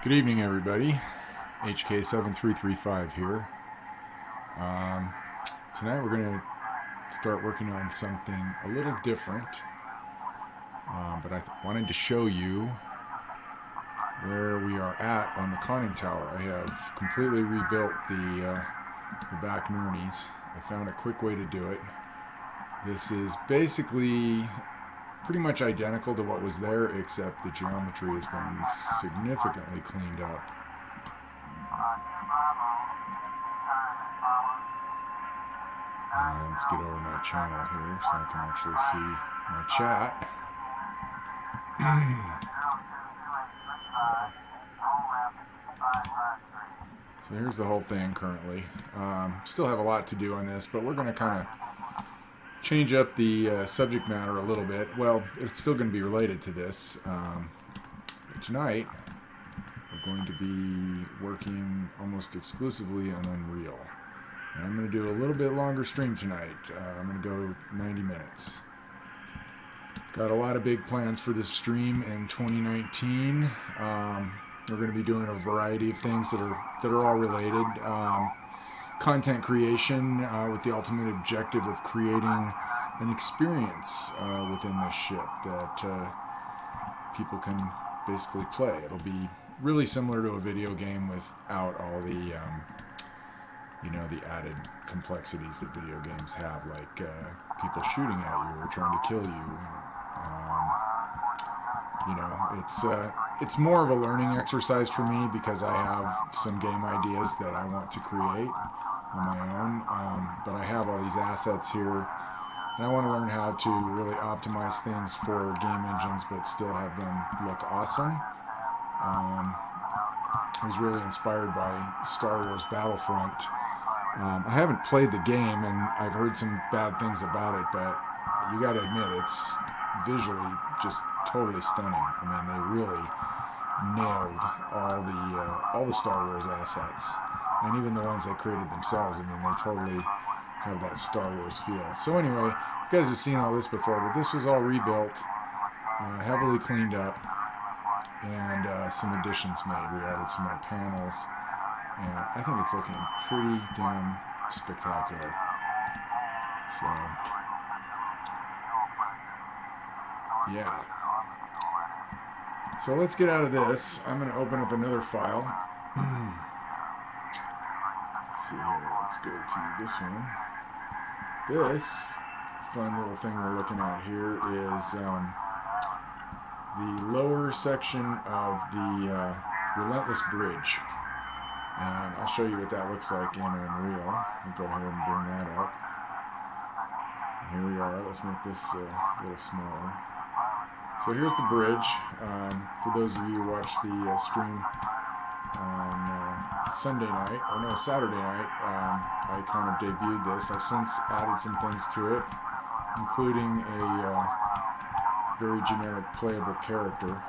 Good evening, everybody. HK7335 here. Tonight we're going to start working on something a little different, but I wanted to show you where we are at on the conning tower. I have completely rebuilt the back nurnies. I found a quick way to do it. This is basically pretty much identical to what was there, except the geometry has been significantly cleaned up. Let's get over my channel here so I can actually see my chat. So here's the whole thing currently. Still have a lot to do on this, but we're going to kind of change up the subject matter a little bit. Well, it's still going to be related to this. Tonight, we're going to be working almost exclusively on Unreal. And I'm going to do a little bit longer stream tonight. I'm going to go 90 minutes. Got a lot of big plans for this stream in 2019. We're going to be doing a variety of things that are all related. Content creation with the ultimate objective of creating an experience within this ship that people can basically play. It'll be really similar to a video game without all the the added complexities that video games have, like people shooting at you or trying to kill you. It's more of a learning exercise for me because I have some game ideas that I want to create on my own, but I have all these assets here, and I want to learn how to really optimize things for game engines but still have them look awesome. I was really inspired by Star Wars Battlefront. I haven't played the game, and I've heard some bad things about it, but you got to admit it's visually just totally stunning. I mean, they really nailed all the Star Wars assets, and even the ones they created themselves. I mean, they totally have that Star Wars feel. So anyway, you guys have seen all this before, but this was all rebuilt, heavily cleaned up, and some additions made. We added some more panels, and I think it's looking pretty damn spectacular. So yeah. So let's get out of this. I'm going to open up another file. Let's see here. Let's go to this one. This fun little thing we're looking at here is the lower section of the Relentless Bridge. And I'll show you what that looks like in Unreal. I'll go ahead and bring that up. Here we are. Let's make this a little smaller. So here's the bridge. For those of you who watched the stream on Saturday night, I kind of debuted this. I've since added some things to it, including a very generic playable character.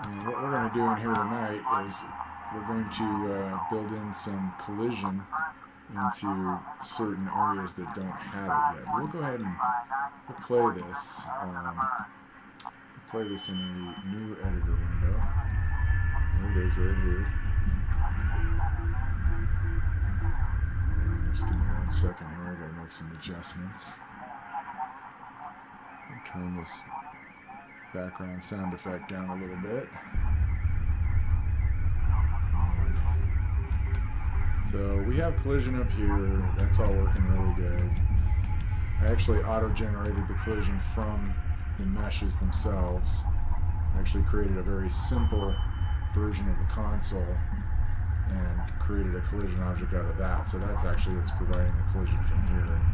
And what we're going to do in here tonight is we're going to build in some collision into certain areas that don't have it yet. We'll go ahead and we'll play this. Play this in a new editor window. There it is right here. Just give me 1 second here. I gotta make some adjustments. I'll turn this background sound effect down a little bit. So we have collision up here. That's all working really good. I actually auto-generated the collision from the meshes themselves. I actually created a very simple version of the console and created a collision object out of that. So that's actually what's providing the collision from here and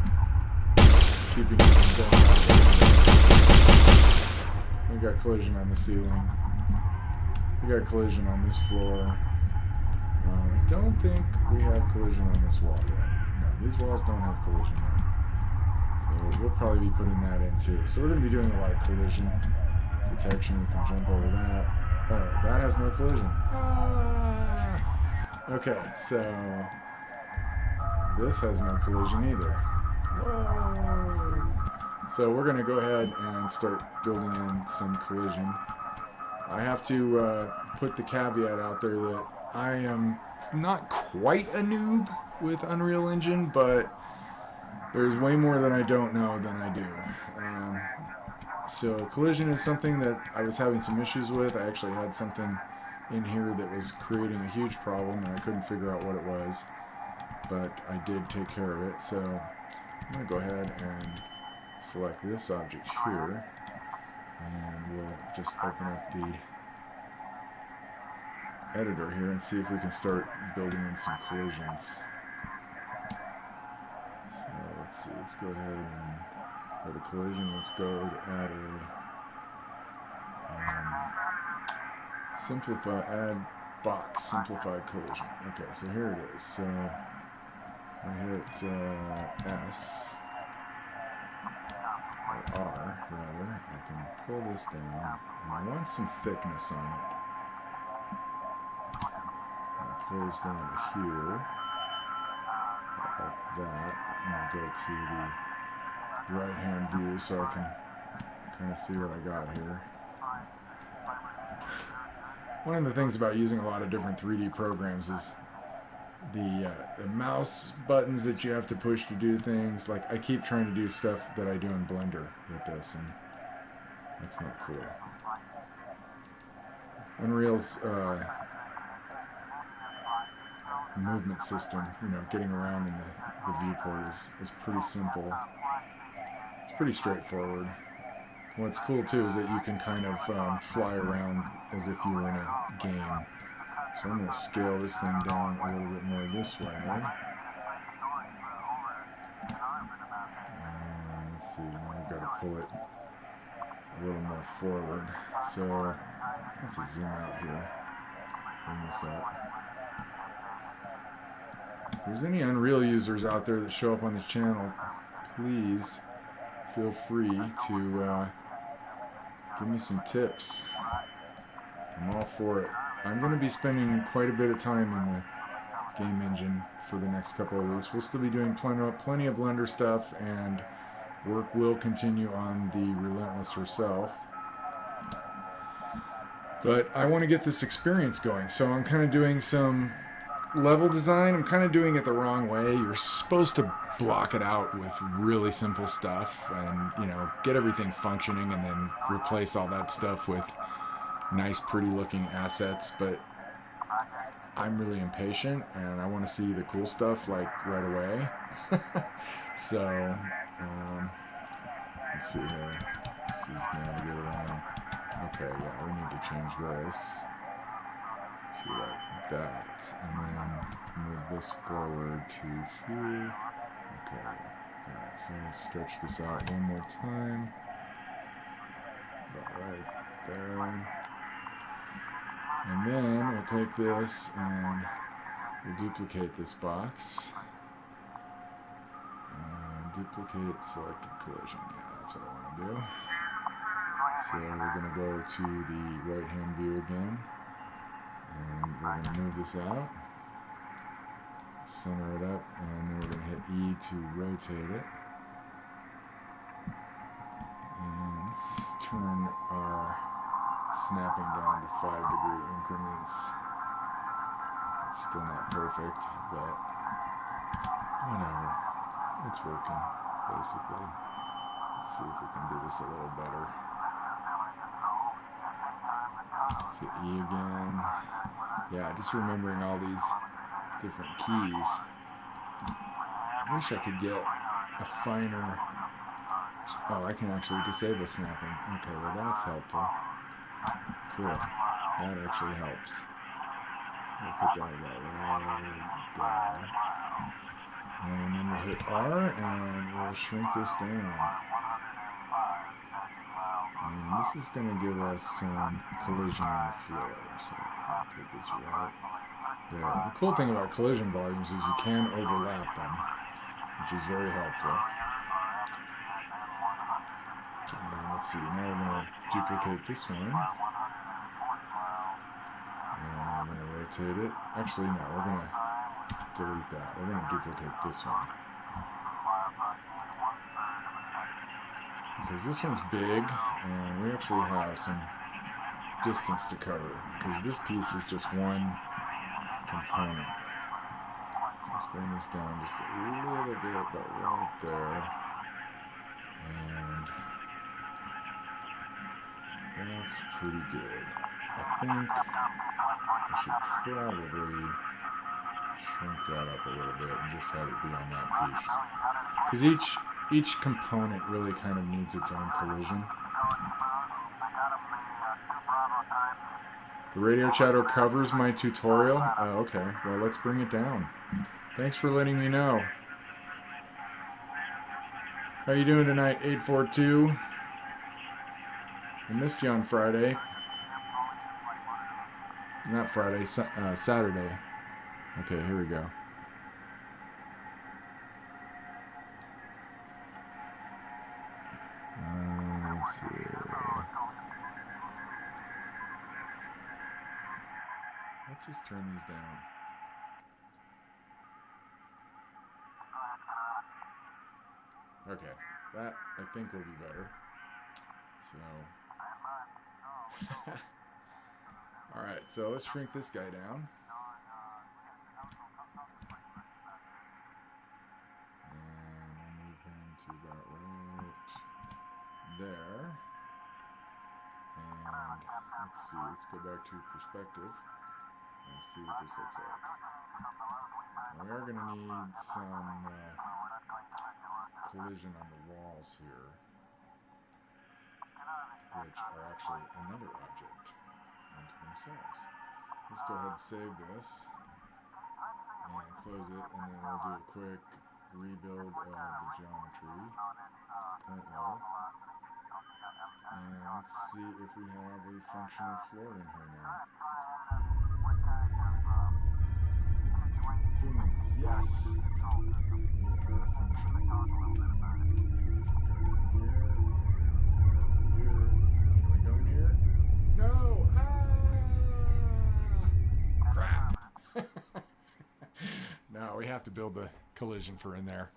keeping it from going out. We got collision on the ceiling. We got collision on this floor. I don't think we have collision on this wall yet. No, these walls don't have collision yet. So we'll probably be putting that in too. So we're going to be doing a lot of collision detection. We can jump over that. Oh, that has no collision. Ah! Okay, so this has no collision either. Whoa! So we're going to go ahead and start building in some collision. I have to put the caveat out there that I am not quite a noob with Unreal Engine, but there's way more that I don't know than I do. So collision is something that I was having some issues with. I actually had something in here that was creating a huge problem, and I couldn't figure out what it was, but I did take care of it. So I'm going to go ahead and select this object here, and we'll just open up the editor here and see if we can start building in some collisions. So let's see, let's go ahead and go to collision. Let's go to add a add box simplified collision. Okay, so here it is. So if I hit S, or R rather, I can pull this down, and I want some thickness on it. I'll pull this down to here, like that. I'm going to go to the right-hand view so I can kind of see what I got here. One of the things about using a lot of different 3D programs is the mouse buttons that you have to push to do things. Like, I keep trying to do stuff that I do in Blender with this, and that's not cool. Unreal's movement system, you know, getting around in the viewport is pretty simple. It's pretty straightforward. What's cool too is that you can kind of fly around as if you were in a game. So I'm going to scale this thing down a little bit more this way. Let's see, now we've got to pull it a little more forward. So I have to zoom out here, bring this up. If there's any Unreal users out there that show up on this channel, please feel free to give me some tips. I'm all for it. I'm going to be spending quite a bit of time in the game engine for the next couple of weeks. We'll still be doing plenty of Blender stuff, and work will continue on the Relentless herself. But I want to get this experience going, so I'm kind of doing some level design. I'm kind of doing it the wrong way. You're supposed to block it out with really simple stuff and, you know, get everything functioning and then replace all that stuff with nice, pretty looking assets. But I'm really impatient and I want to see the cool stuff like right away. So let's see here. This is navigate around. Okay, yeah, we need to change this to like that, and then move this forward to here. Okay, alright, so let's stretch this out one more time. About right there. And then we'll take this and we'll duplicate this box. Duplicate selected collision. Yeah, that's what I want to do. So we're going to go to the right-hand view again. And we're going to move this out. Center it up, and then we're going to hit E to rotate it. And let's turn our snapping down to 5-degree increments. It's still not perfect, but whatever. It's working, basically. Let's see if we can do this a little better. Let's hit E again. Yeah, just remembering all these different keys. I wish I could get a finer... Oh, I can actually disable snapping. Okay, well that's helpful. Cool. That actually helps. We'll put that about right there. And then we'll hit R and we'll shrink this down. And this is going to give us some collision on the floor. So I'll put this right there. The cool thing about collision volumes is you can overlap them, which is very helpful. Let's see, now we're going to duplicate this one. And we're going to rotate it. Actually, no, we're going to delete that. We're going to duplicate this one. because this one's big and we actually have some distance to cover because this piece is just one component. So let's bring this down just a little bit, about right there. And that's pretty good. I think I should probably shrink that up a little bit and just have it be on that piece. Because each component really kind of needs its own collision. The radio chatter covers my tutorial. Oh, okay. Well, let's bring it down. Thanks for letting me know. How you doing tonight, 842? I missed you on Friday. Not Friday, Saturday. Okay, here we go. Let's see. Let's just turn these down. Okay, that I think will be better. So, alright, so let's shrink this guy down. And we'll move him to about right there. And let's see, let's go back to perspective and see what this looks like. And we are going to need some collision on the walls here, which are actually another object unto themselves. Let's go ahead and save this and close it, and then we'll do a quick rebuild of the geometry, current level. And let's see if we have a functional floor in here now. Boom. Yes! We are functional. Can we go in here? No! Ah! Crap! No, we have to build the collision for in there.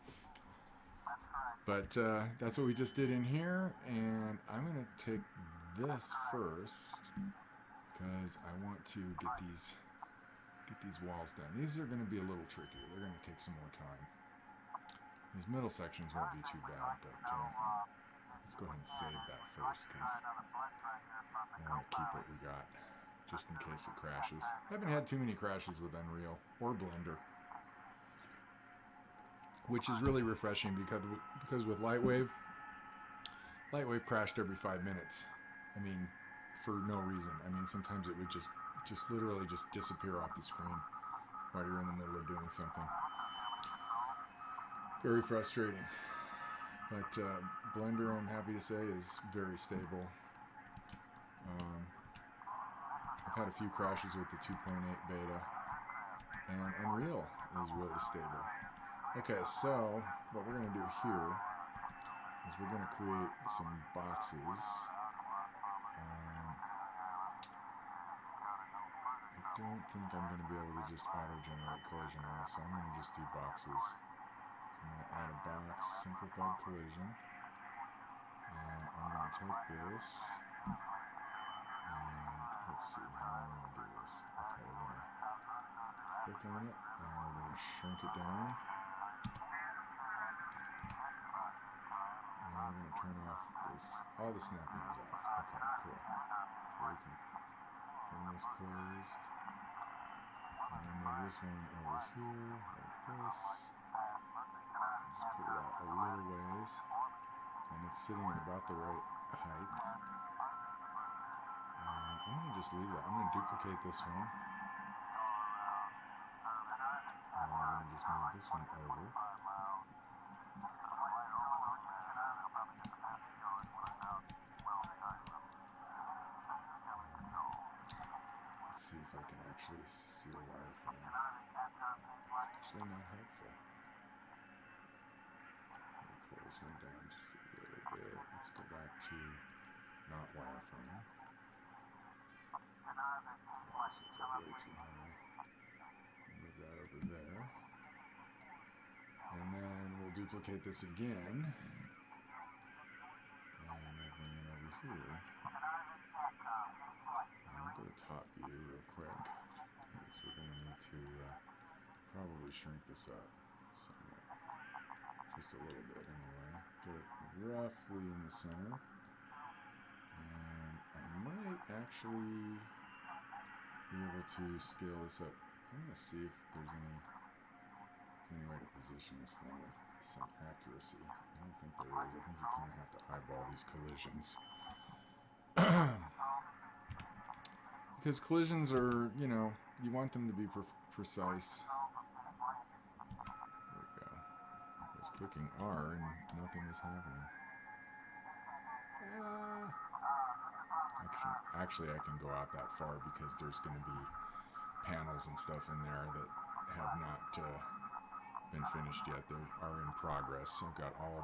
But that's what we just did in here, and I'm going to take this first because I want to get these walls done. These are going to be a little trickier. They're going to take some more time. These middle sections won't be too bad, but let's go ahead and save that first because I want to keep what we got just in case it crashes. I haven't had too many crashes with Unreal or Blender, which is really refreshing because with Lightwave crashed every 5 minutes. I mean, for no reason. I mean, sometimes it would just literally just disappear off the screen while you're in the middle of doing something. Very frustrating. But Blender, I'm happy to say, is very stable. I've had a few crashes with the 2.8 beta, and Unreal is really stable. Okay, so what we're going to do here is we're going to create some boxes. I don't think I'm going to be able to just auto-generate collision on this, so I'm going to just do boxes. So I'm going to add a box, simplified collision, and I'm going to take this, and let's see how I'm going to do this. Okay, we're going to click on it, and we're going to shrink it down. And we're going to turn off this, all the snapping is off. Okay, cool. So we can bring this closed. And then move this one over here, like this. Just put it out a little ways. And it's sitting at about the right height. I'm going to just leave that. I'm going to duplicate this one. And we're going to just move this one over. See if I can actually see a wireframe. It's actually not helpful. Let me pull this one down just a little bit. Let's go back to not wireframe. Oh, so it's up way too high. Move that over there. And then we'll duplicate this again. probably shrink this up somewhat. Just a little bit anyway. Get it roughly in the center. And I might actually be able to scale this up. I'm going to see if there's any way to position this thing with some accuracy. I don't think there is. I think you kind of have to eyeball these collisions. Because collisions are, you know, you want them to be precise. There we go. I was clicking R and nothing was happening. Actually, I can go out that far because there's going to be panels and stuff in there that have not been finished yet. They are in progress. I've got all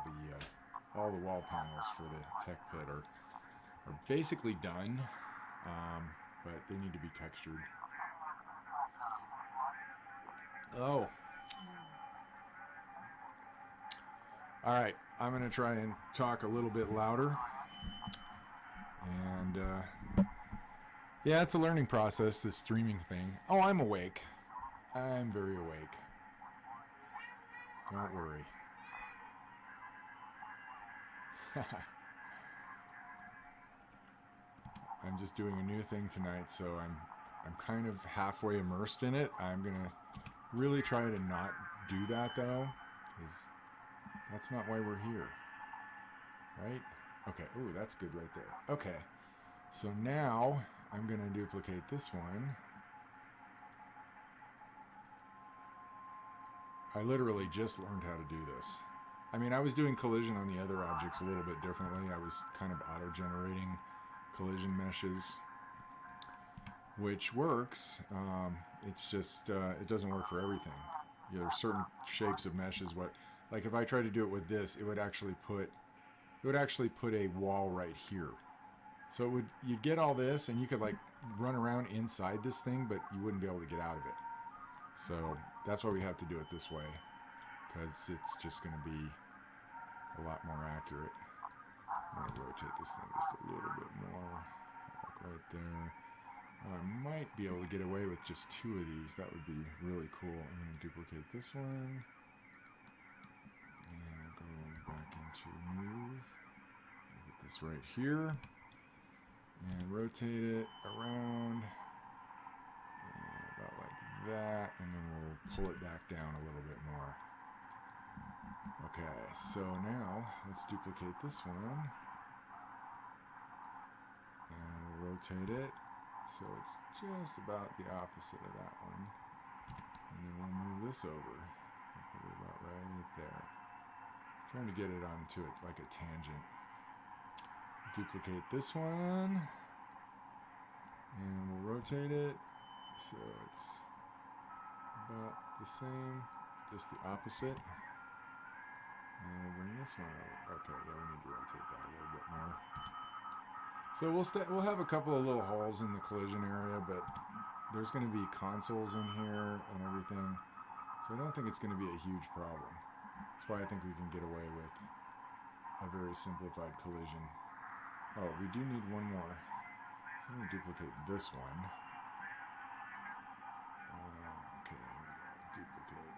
the wall panels for the tech pit are basically done, but they need to be textured. Oh. All right, I'm going to try and talk a little bit louder. And, yeah, it's a learning process, this streaming thing. Oh, I'm awake. I'm very awake. Don't worry. I'm just doing a new thing tonight, so I'm kind of halfway immersed in it. I'm going to really try to not do that, though, because that's not why we're here. Right? Okay. Ooh, that's good right there. Okay. So now I'm going to duplicate this one. I literally just learned how to do this. I mean, I was doing collision on the other objects a little bit differently. I was kind of auto-generating collision meshes, which works. It's just, it doesn't work for everything. You know, there's certain shapes of meshes. Like if I tried to do it with this, it would actually put a wall right here. So you'd get all this and you could like run around inside this thing, but you wouldn't be able to get out of it. So that's why we have to do it this way, because it's just going to be a lot more accurate. I'm going to rotate this thing just a little bit more, like right there. I might be able to get away with just 2 of these. That would be really cool. I'm going to duplicate this one. And we'll go back into move. Put this right here. And rotate it around. About like that. And then we'll pull it back down a little bit more. Okay, so now let's duplicate this one. And we'll rotate it. So it's just about the opposite of that one. And then we'll move this over. We'll put it about right there. I'm trying to get it onto it like a tangent. Duplicate this one. And we'll rotate it. So it's about the same, just the opposite. And we'll bring this one over. Okay, yeah, we need to rotate that a little bit more. So we'll have a couple of little holes in the collision area, but there's going to be consoles in here and everything. So I don't think it's going to be a huge problem. That's why I think we can get away with a very simplified collision. Oh, we do need one more. So I'm going to duplicate this one. Okay, here we go. Duplicate.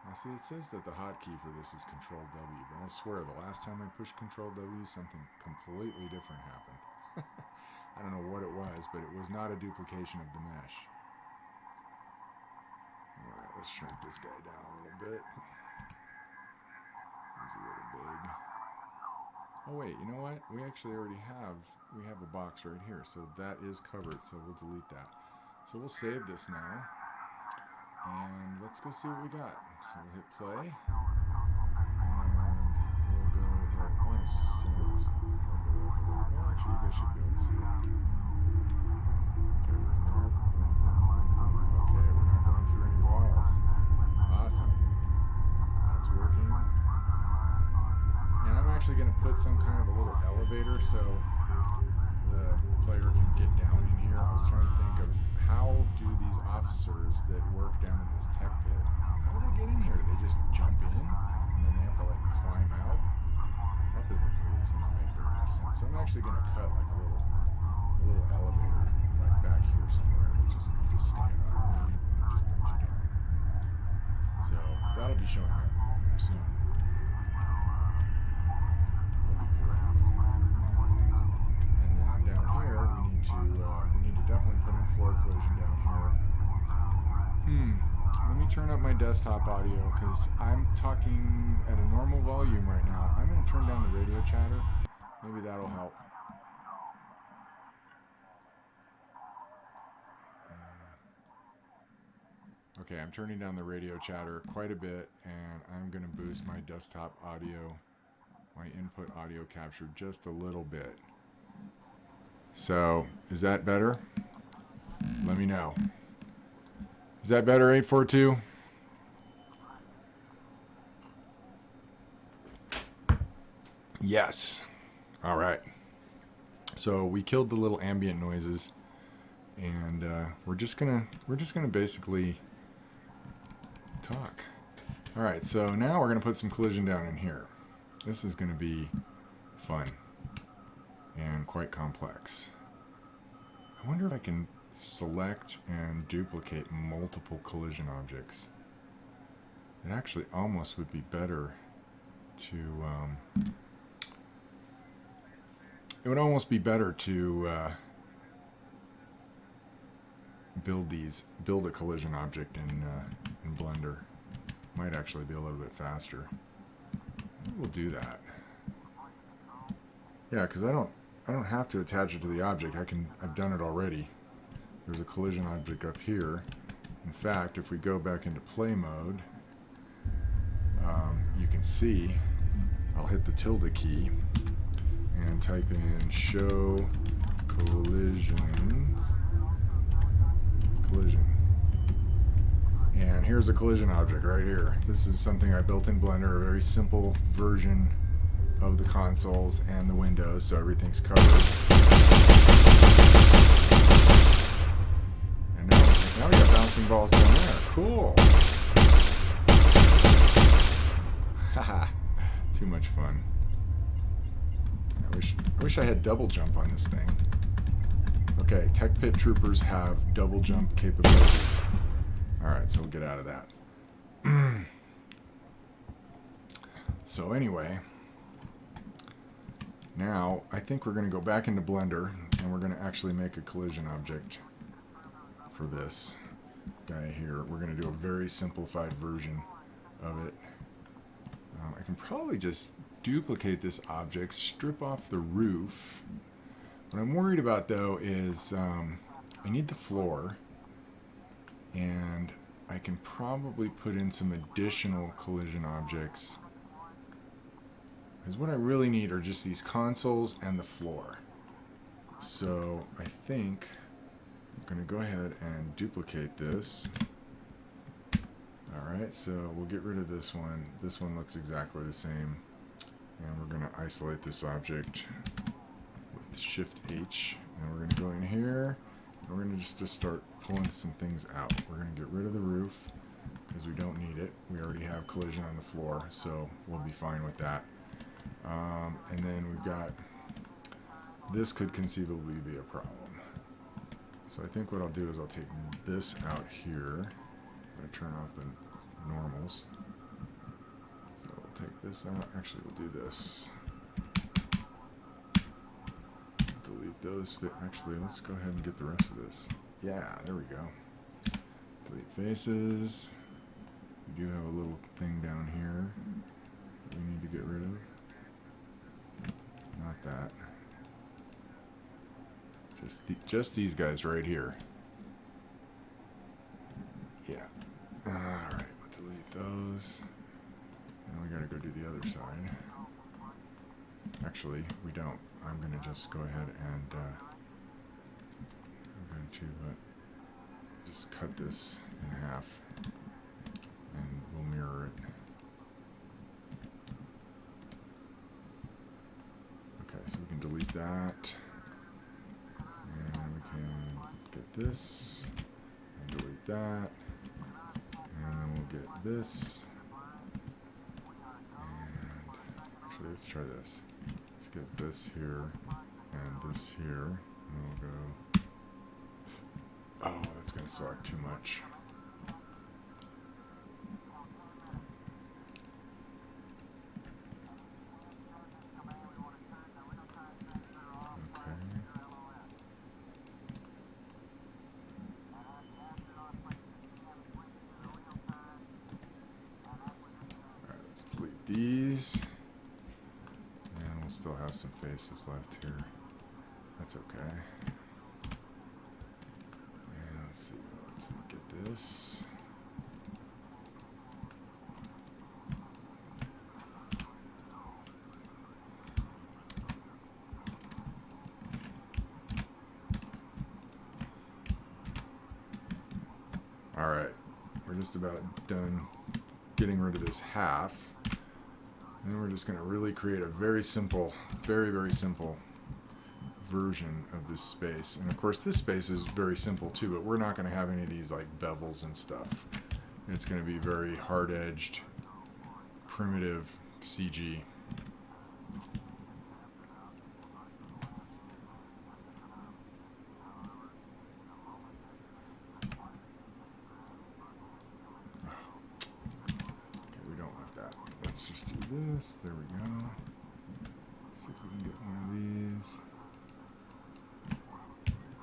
Now see, it says that the hotkey for this is Control W, but I swear the last time I pushed Control W, something completely different happened. I don't know what it was, but it was not a duplication of the mesh. Alright, let's shrink this guy down a little bit. He's a little big. Oh wait, you know what? We actually already have a box right here, so that is covered, so we'll delete that. So we'll save this now. And let's go see what we got. So we'll hit play. And we'll go, I want to see this. Well, actually, you guys should be able to see it. Okay, we're in there. Okay, we're not going through any walls. Awesome. That's working. And I'm actually going to put some kind of a little elevator so the player can get down in here. I was trying to think of how do these officers that work down in this tech pit, how do they get in here? Do they just jump in and then they have to like climb out? That doesn't really seem to make very much sense. So I'm actually going to cut like a little elevator like back here somewhere that you just stand on and it just brings you down. So that'll be showing up soon. That'll be cool. And then down here, we need to definitely put in floor collision down here. Let me turn up my desktop audio because I'm talking at a normal volume right now. I'm going to turn down the radio chatter. Maybe that'll help. Okay, I'm turning down the radio chatter quite a bit, and I'm going to boost my desktop audio, my input audio capture just a little bit. So, is that better? Let me know. Is that better, 842? Yes. All right. So we killed the little ambient noises, and we're just gonna basically talk. All right. So now we're gonna put some collision down in here. This is gonna be fun and quite complex. I wonder if I can select and duplicate multiple collision objects. It actually almost would be better to it would almost be better to build a collision object in Blender. Might actually be a little bit faster. We'll do that. Yeah, because I don't have to attach it to the object. I've done it already. There's a collision object up here. In fact, if we go back into play mode, you can see I'll hit the tilde key and type in show collision. And here's a collision object right here. This is something I built in Blender, a very simple version of the consoles and the windows, so everything's covered. And now we got bouncing balls down there. Cool. Haha, too much fun. I wish I had double jump on this thing. Okay, Tech Pit Troopers have double jump capabilities. Alright, so we'll get out of that. So anyway, now I think we're going to go back into Blender and we're going to actually make a collision object for this guy here. We're going to do a very simplified version of it. I can probably just duplicate this object, strip off the roof. What I'm worried about though is I need the floor, and I can probably put in some additional collision objects, because what I really need are just these consoles and the floor. So I think I'm going to go ahead and duplicate this. Alright, so we'll get rid of this one. This one looks exactly the same. And we're going to isolate this object with Shift H. And we're going to go in here. And we're going to just start pulling some things out. We're going to get rid of the roof because we don't need it. We already have collision on the floor, so we'll be fine with that. And then we've got, this could conceivably be a problem. So I think what I'll do is I'll take this out here. I'm going to turn off the normals. So we'll take this out. Actually, we'll do this. Delete those. Actually, let's go ahead and get the rest of this. Yeah, there we go. Delete faces. We do have a little thing down here that we need to get rid of. Not that. Just these guys right here. Yeah. Alright, we'll delete those. And we gotta go do the other side. Actually, we don't. I'm gonna just go ahead and I'm going to just cut this in half and we'll mirror it. Okay, so we can delete that. And we can get this and delete that. And then we'll get this. And actually, let's try this. Let's get this here and this here. And we'll go. Oh, that's going to select too much. still have some faces left here. That's okay. And let's see, get this. All right, we're just about done getting rid of this half. And then we're just going to really create a very simple, very, very simple version of this space. And of course this space is very simple too, but we're not going to have any of these like bevels and stuff. It's going to be very hard-edged, primitive CG. Let's just do this. There we go. Let's see if we can get one of these.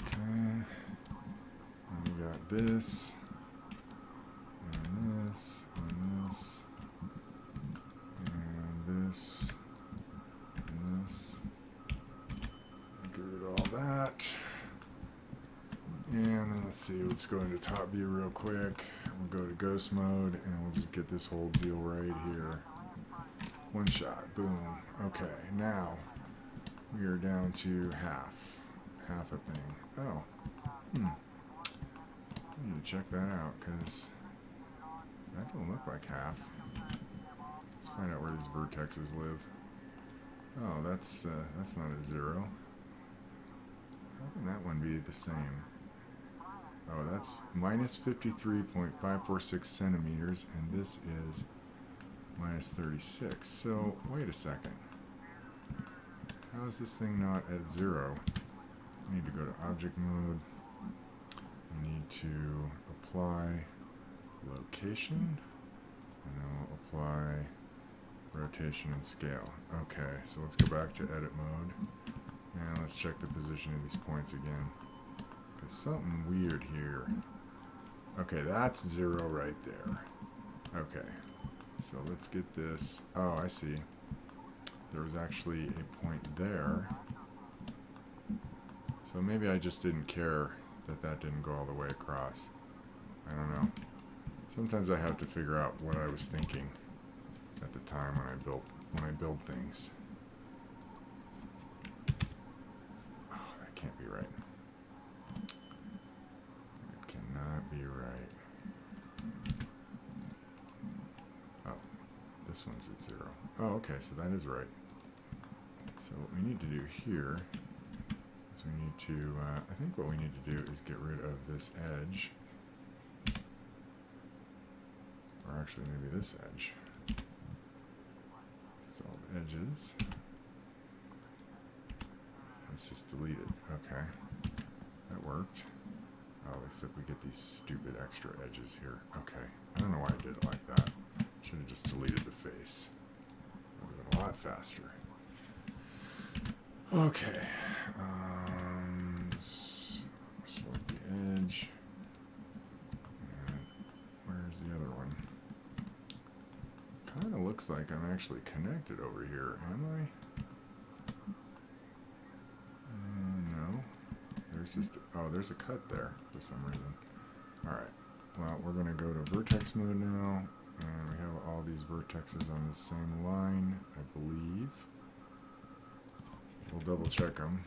Okay. And we got this. And this. And this. And this. And this. Get rid of all that. And then let's see. Let's go into top view real quick. We'll go to ghost mode and we'll just get this whole deal right here. One shot, boom. Okay, now we are down to half a thing. Oh, I need to check that out because that don't look like half. Let's find out where these vertexes live. Oh, that's not a 0. How can that one be the same? Oh, that's minus 53.546 centimeters, and this is minus 36. So, wait a second. How is this thing not at 0? I need to go to object mode. I need to apply location, and then we'll apply rotation and scale. Okay, so let's go back to edit mode, and let's check the position of these points again. There's something weird here. Okay, that's 0 right there. Okay. So let's get this. Oh, I see. There was actually a point there. So maybe I just didn't care that that didn't go all the way across. I don't know. Sometimes I have to figure out what I was thinking at the time when I build things. Oh, that can't be right. That cannot be right. This one's at 0. Oh, okay, so that is right. So what we need to do here is we need to, I think what we need to do is get rid of this edge. Or actually maybe this edge. This is all the edges. Let's just delete it. Okay. That worked. Oh, except we get these stupid extra edges here. Okay. I don't know why I did it like that. Should have just deleted the face. That would have been a lot faster. Okay. Select the edge. And where's the other one? Kind of looks like I'm actually connected over here. Am I? No. There's just... Oh, there's a cut there for some reason. Alright. Well, we're going to go to vertex mode now. And we have all these vertexes on the same line, I believe. We'll double check them.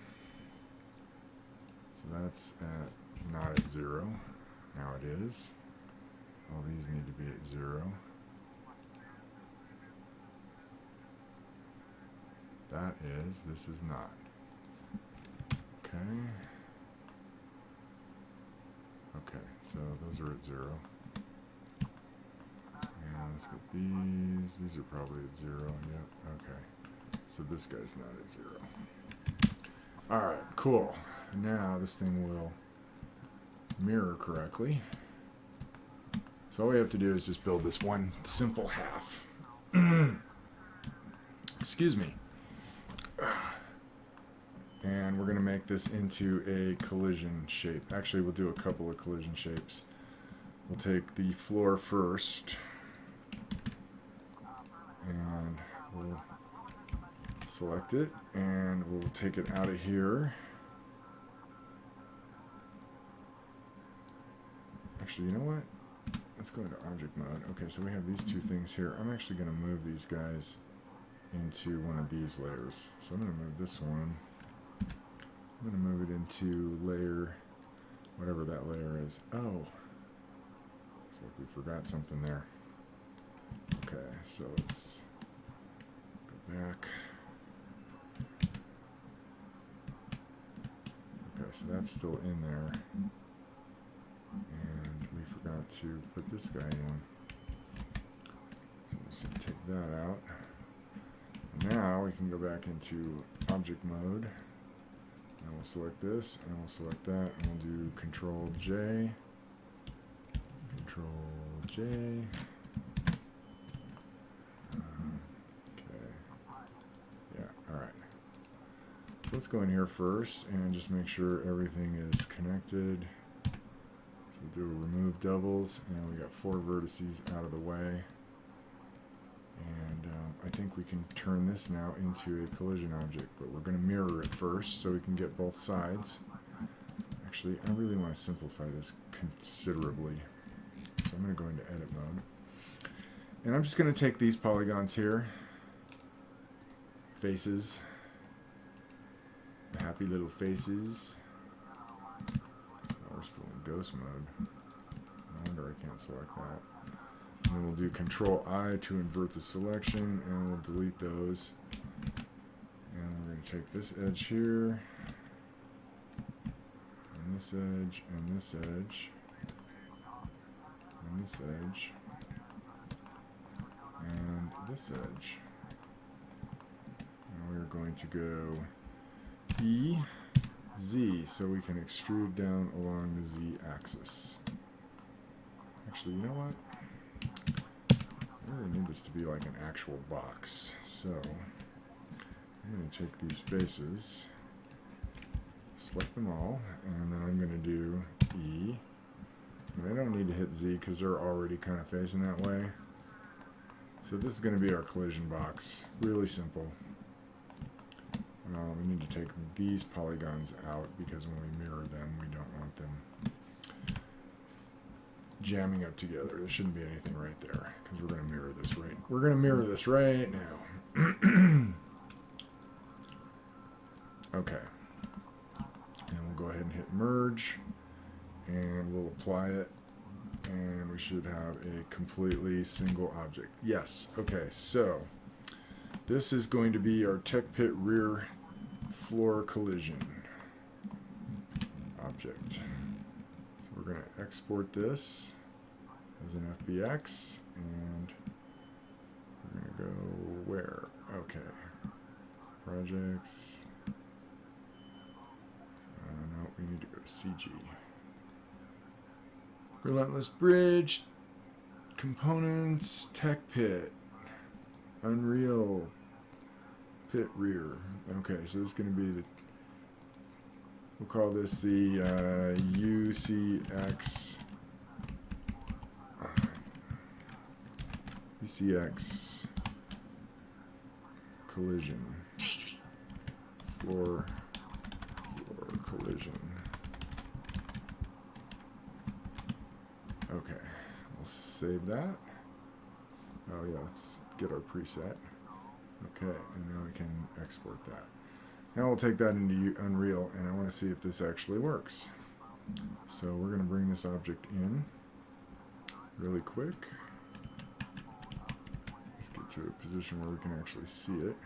So that's not at 0. Now it is. All these need to be at 0. That is. This is not. Okay. Okay, so those are at 0. Let's get these. These are probably at 0. Yep. Okay. So this guy's not at 0. Alright, cool. Now this thing will mirror correctly. So all we have to do is just build this one simple half. Excuse me. And we're going to make this into a collision shape. Actually, we'll do a couple of collision shapes. We'll take the floor first. And we'll select it, and we'll take it out of here. Actually, you know what? Let's go into object mode. Okay, so we have these two things here. I'm actually going to move these guys into one of these layers. So I'm going to move this one. I'm going to move it into layer, whatever that layer is. Oh, looks like we forgot something there. Okay, so let's go back. Okay, so that's still in there. And we forgot to put this guy in. So let's take that out. And now we can go back into object mode. And we'll select this, and we'll select that, and we'll do Control J. Control J. Okay. Yeah, alright. So let's go in here first and just make sure everything is connected. So we'll do remove doubles, and we got 4 vertices out of the way. And I think we can turn this now into a collision object, but we're going to mirror it first so we can get both sides. Actually, I really want to simplify this considerably. So I'm going to go into edit mode. And I'm just going to take these polygons here, faces, the happy little faces. Oh, we're still in ghost mode. No wonder I can't select that. And then we'll do Control I to invert the selection, and we'll delete those. And we're going to take this edge here, and this edge, and this edge, and this edge, and this edge. And we're going to go E, Z, so we can extrude down along the Z axis. Actually, you know what? I really need this to be like an actual box, so I'm going to take these faces, select them all, and then I'm going to do E. And I don't need to hit Z because they're already kind of facing that way. So this is going to be our collision box. Really simple. We need to take these polygons out because when we mirror them, we don't want them jamming up together. There shouldn't be anything right there because we're going to mirror this right. We're going to mirror this right now. Okay. And we'll go ahead and hit merge, and we'll apply it, and we should have a completely single object. Yes. Okay. So this is going to be our tech pit rear floor collision object. So we're going to export this as an FBX, and we're going to go where? Okay. Projects. No, we need to go to CG. Relentless Bridge, Components, Tech Pit, Unreal Pit Rear. Okay, so this is going to be the, we'll call this the UCX collision. Floor collision. Okay, we'll save that. Oh yeah, let's get our preset. Okay, and now we can export that. Now we'll take that into Unreal, and I want to see if this actually works. So we're going to bring this object in really quick. Let's get to a position where we can actually see it.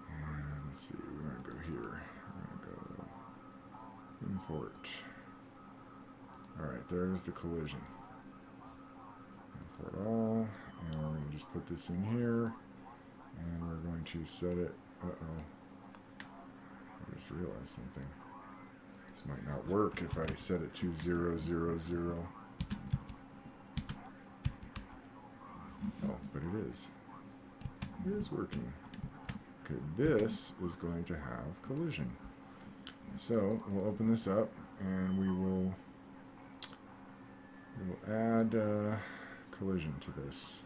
And let's see, we're going to go here. We're going to go import. Alright, there's the collision. Import all, and we're going to just put this in here, and we're going to set it. Uh-oh. I just realized something. This might not work if I set it to 0, 0, 0. Oh, but it is. It is working. Okay, this is going to have collision. So we'll open this up, and we will add collision to this.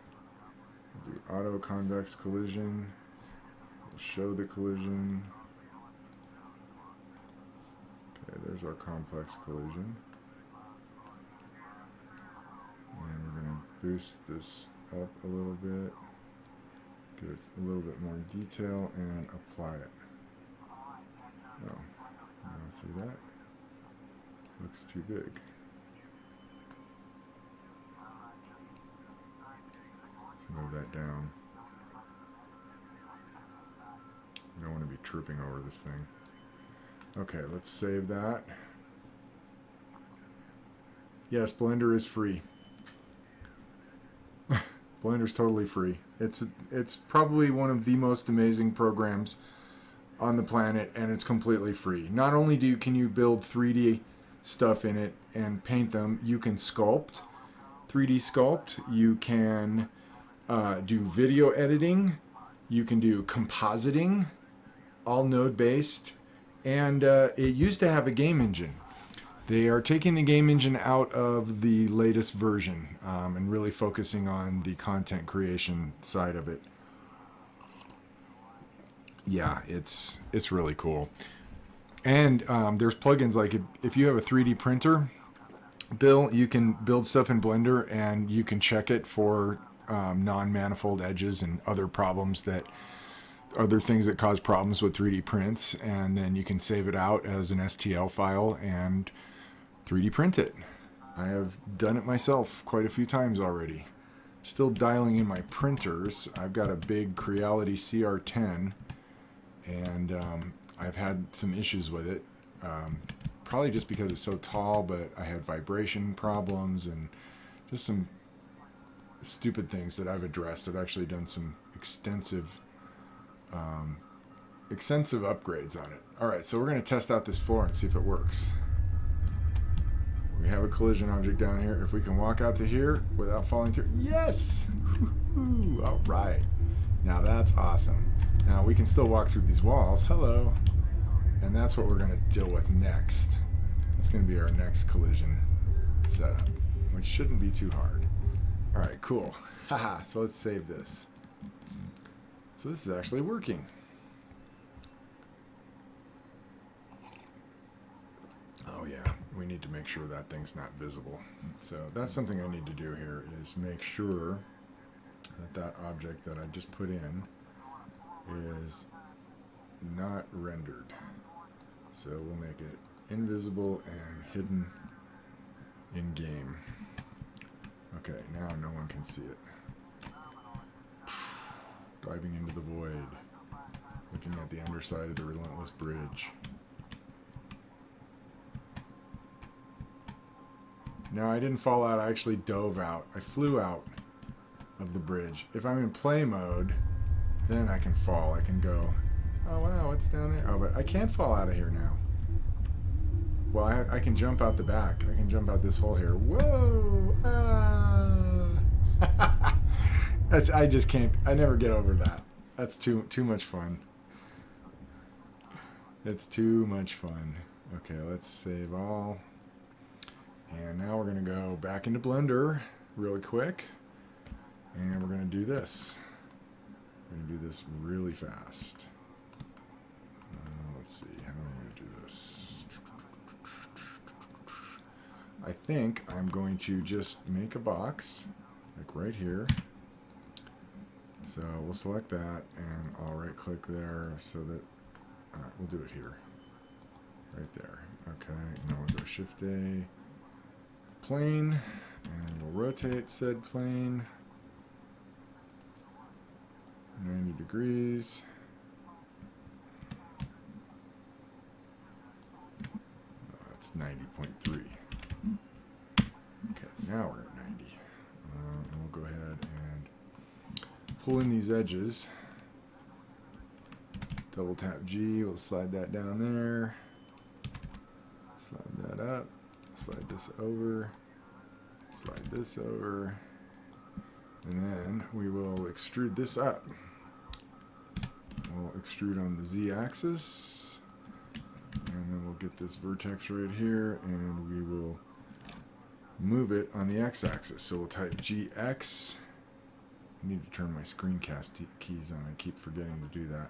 We'll do auto convex collision. show the collision. Okay, there's our complex collision. And we're going to boost this up a little bit, give it a little bit more detail, and apply it. Oh, you don't see that? Looks too big. Let's move that down. You don't want to be tripping over this thing. Okay, let's save that. Yes, Blender is free. Blender's totally free. It's probably one of the most amazing programs on the planet, and it's completely free. Not only can you build 3D stuff in it and paint them, you can sculpt, 3D sculpt. You can do video editing. You can do compositing, all node-based. And it used to have a game engine. They are taking the game engine out of the latest version and really focusing on the content creation side of it. Yeah, it's really cool. And there's plugins like if you have a 3D printer, Bill, you can build stuff in Blender and you can check it for non-manifold edges and other problems other things that cause problems with 3D prints, and then you can save it out as an STL file and 3D print it. I have done it myself quite a few times already. Still dialing in my printers. I've got a big Creality CR10, and I've had some issues with it. Probably just because it's so tall, but I had vibration problems and just some stupid things that I've addressed. I've actually done some extensive upgrades on it. Alright, so we're going to test out this floor and see if it works. We have a collision object down here. If we can walk out to here without falling through. Yes! Alright. Now that's awesome. Now we can still walk through these walls. Hello. And that's what we're going to deal with next. That's going to be our next collision setup, which shouldn't be too hard. Alright, cool. Haha, so let's save this. So this is actually working. Oh yeah, we need to make sure that thing's not visible. So that's something I need to do here, is make sure that that object that I just put in is not rendered. So we'll make it invisible and hidden in game. Okay, now no one can see it. Diving into the void, looking at the underside of the Relentless Bridge. No, I didn't fall out, I actually dove out. I flew out of the bridge. If I'm in play mode, then I can fall. I can go, oh wow, what's down there? Oh, but I can't fall out of here now. Well, I can jump out the back. I can jump out this hole here. Whoa! Ah! I just can't. I never get over that. That's too much fun. It's too much fun. Okay, let's save all. And now we're going to go back into Blender really quick. And we're going to do this. We're going to do this really fast. Let's see. How am I going to do this? I think I'm going to just make a box, like right here. So we'll select that, and I'll right-click there so that, we'll do it here. Right there. Okay, and then we'll go Shift-A, plane, and we'll rotate said plane 90 degrees. That's 90.3. Okay, now we're at 90. And we'll go ahead and pull in these edges. Double tap G, we'll slide that down there. Slide that up. Slide this over. Slide this over. And then we will extrude this up. We'll extrude on the Z-axis. And then we'll get this vertex right here, and we will move it on the X-axis. So we'll type GX. I need to turn my screencast keys on. I keep forgetting to do that.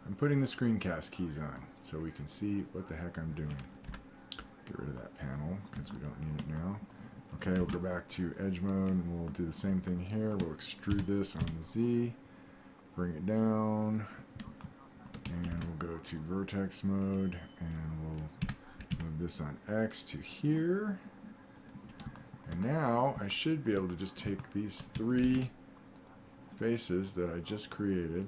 I'm putting the screencast keys on so we can see what the heck I'm doing. Get rid of that panel because we don't need it now. Okay, we'll go back to edge mode and we'll do the same thing here. We'll extrude this on the Z, bring it down, and we'll go to vertex mode and we'll move this on X to here. And now I should be able to just take these three faces that I just created.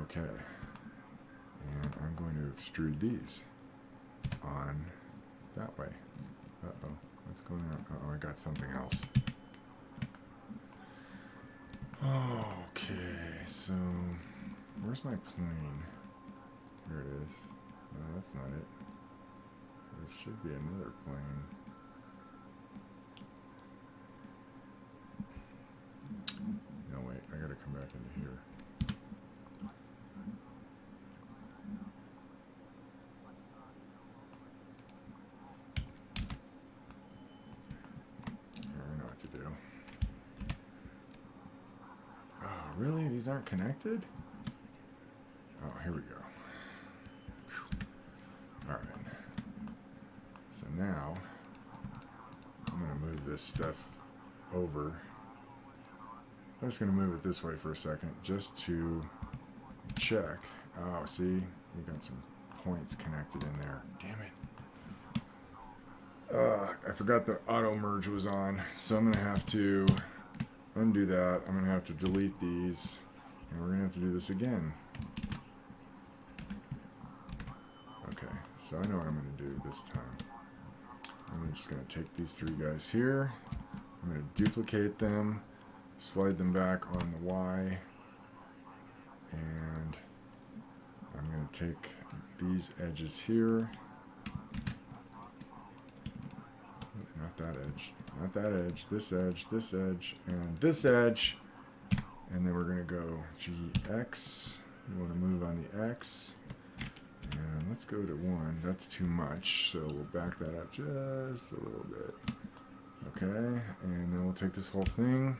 Okay. And I'm going to extrude these on that way. Uh-oh. What's going on? Uh-oh, I got something else. Okay, so where's my plane? Here it is. No, that's not it. There should be another plane. No, wait, I gotta come back into here. I know what to do. Oh, really? These aren't connected? Oh, here we go. Alright. So now, I'm going to move this stuff over. I'm just going to move it this way for a second, just to check. Oh, see? We got some points connected in there. Damn it. I forgot the auto merge was on, so I'm going to have to undo that. I'm going to have to delete these, and we're going to have to do this again. Okay, so I know what I'm going to do this time. I'm just going to take these three guys here. I'm going to duplicate them, slide them back on the Y, and I'm going to take these edges here. Not that edge, not that edge, this edge, and this edge. And then we're going to go GX. We want to move on the X. And let's go to 1. That's too much, so we'll back that up just a little bit. Okay, and then we'll take this whole thing,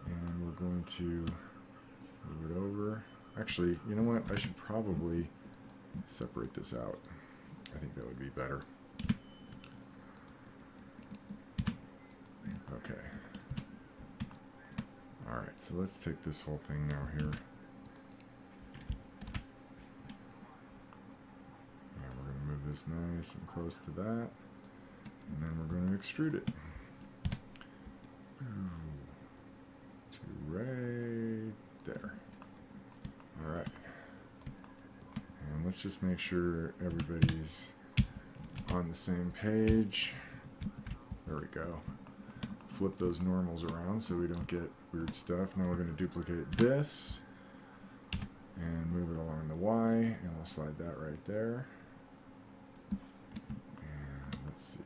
and we're going to move it over. Actually, you know what? I should probably separate this out. I think that would be better. Okay. Alright, so let's take this whole thing now here. This nice and close to that, and then we're going to extrude it to right there. All right, and let's just make sure everybody's on the same page. There we go. Flip those normals around so we don't get weird stuff. Now we're going to duplicate this and move it along the Y, and we'll slide that right there. Let's see.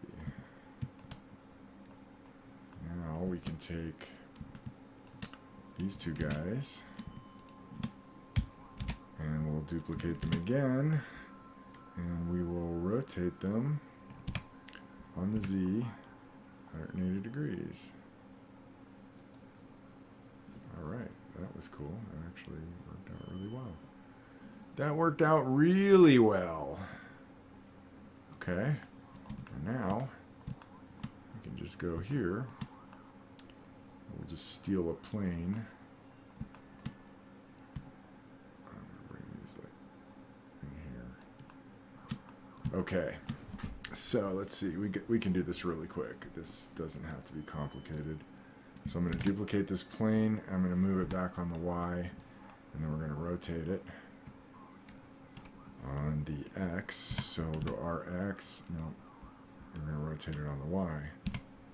Now we can take these two guys and we'll duplicate them again, and we will rotate them on the Z 180 degrees. Alright, that was cool. That actually worked out really well. That worked out really well. Okay. And now, we can just go here. We'll just steal a plane. I'm going to bring these like in here. Okay. So let's see. We can do this really quick. This doesn't have to be complicated. So I'm going to duplicate this plane. I'm going to move it back on the Y. And then we're going to rotate it on the X. So we'll go RX. No. We're going to rotate it on the Y.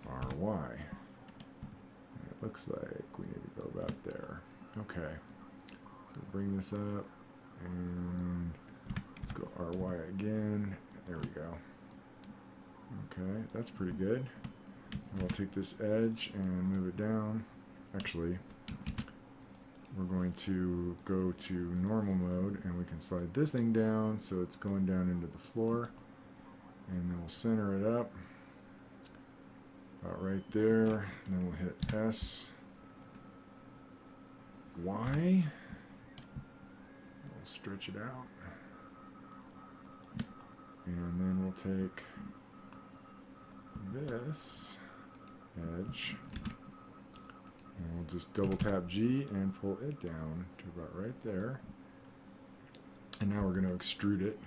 RY. And it looks like we need to go about there. Okay. So bring this up. And let's go RY again. There we go. Okay, that's pretty good. And we'll take this edge and move it down. Actually, we're going to go to normal mode, and we can slide this thing down so it's going down into the floor. And then we'll center it up about right there. And then we'll hit S. Y. We'll stretch it out. And then we'll take this edge and we'll just double tap G and pull it down to about right there. And now we're going to extrude it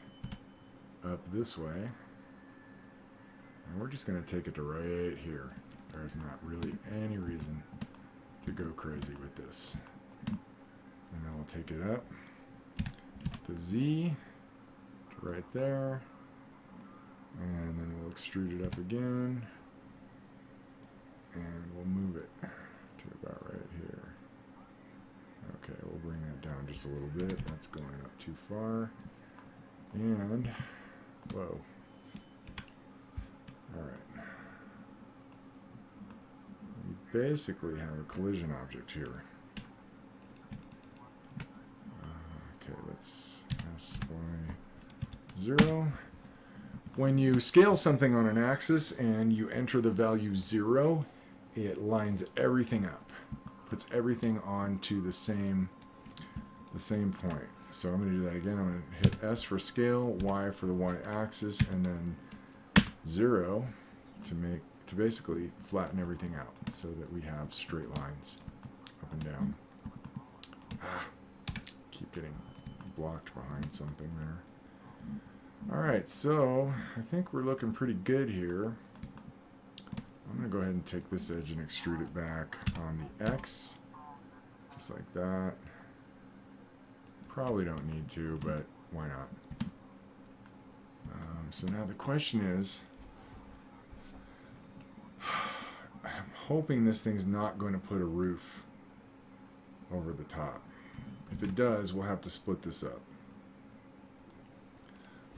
up this way. And we're just going to take it to right here. There's not really any reason to go crazy with this. And then we'll take it up the Z to right there. And then we'll extrude it up again. And we'll move it to about right here. Okay, we'll bring that down just a little bit. That's going up too far. And, whoa. Alright. We basically have a collision object here. Okay, let's SY0. When you scale something on an axis and you enter the value 0, it lines everything up, puts everything onto the same point. So I'm going to do that again. I'm going to hit S for scale, Y for the y-axis, and then 0 to basically flatten everything out so that we have straight lines up and down. Keep getting blocked behind something there. Alright, so I think we're looking pretty good here. I'm going to go ahead and take this edge and extrude it back on the X, just like that. Probably don't need to, but why not? So now the question is, I'm hoping this thing's not going to put a roof over the top. If it does, we'll have to split this up.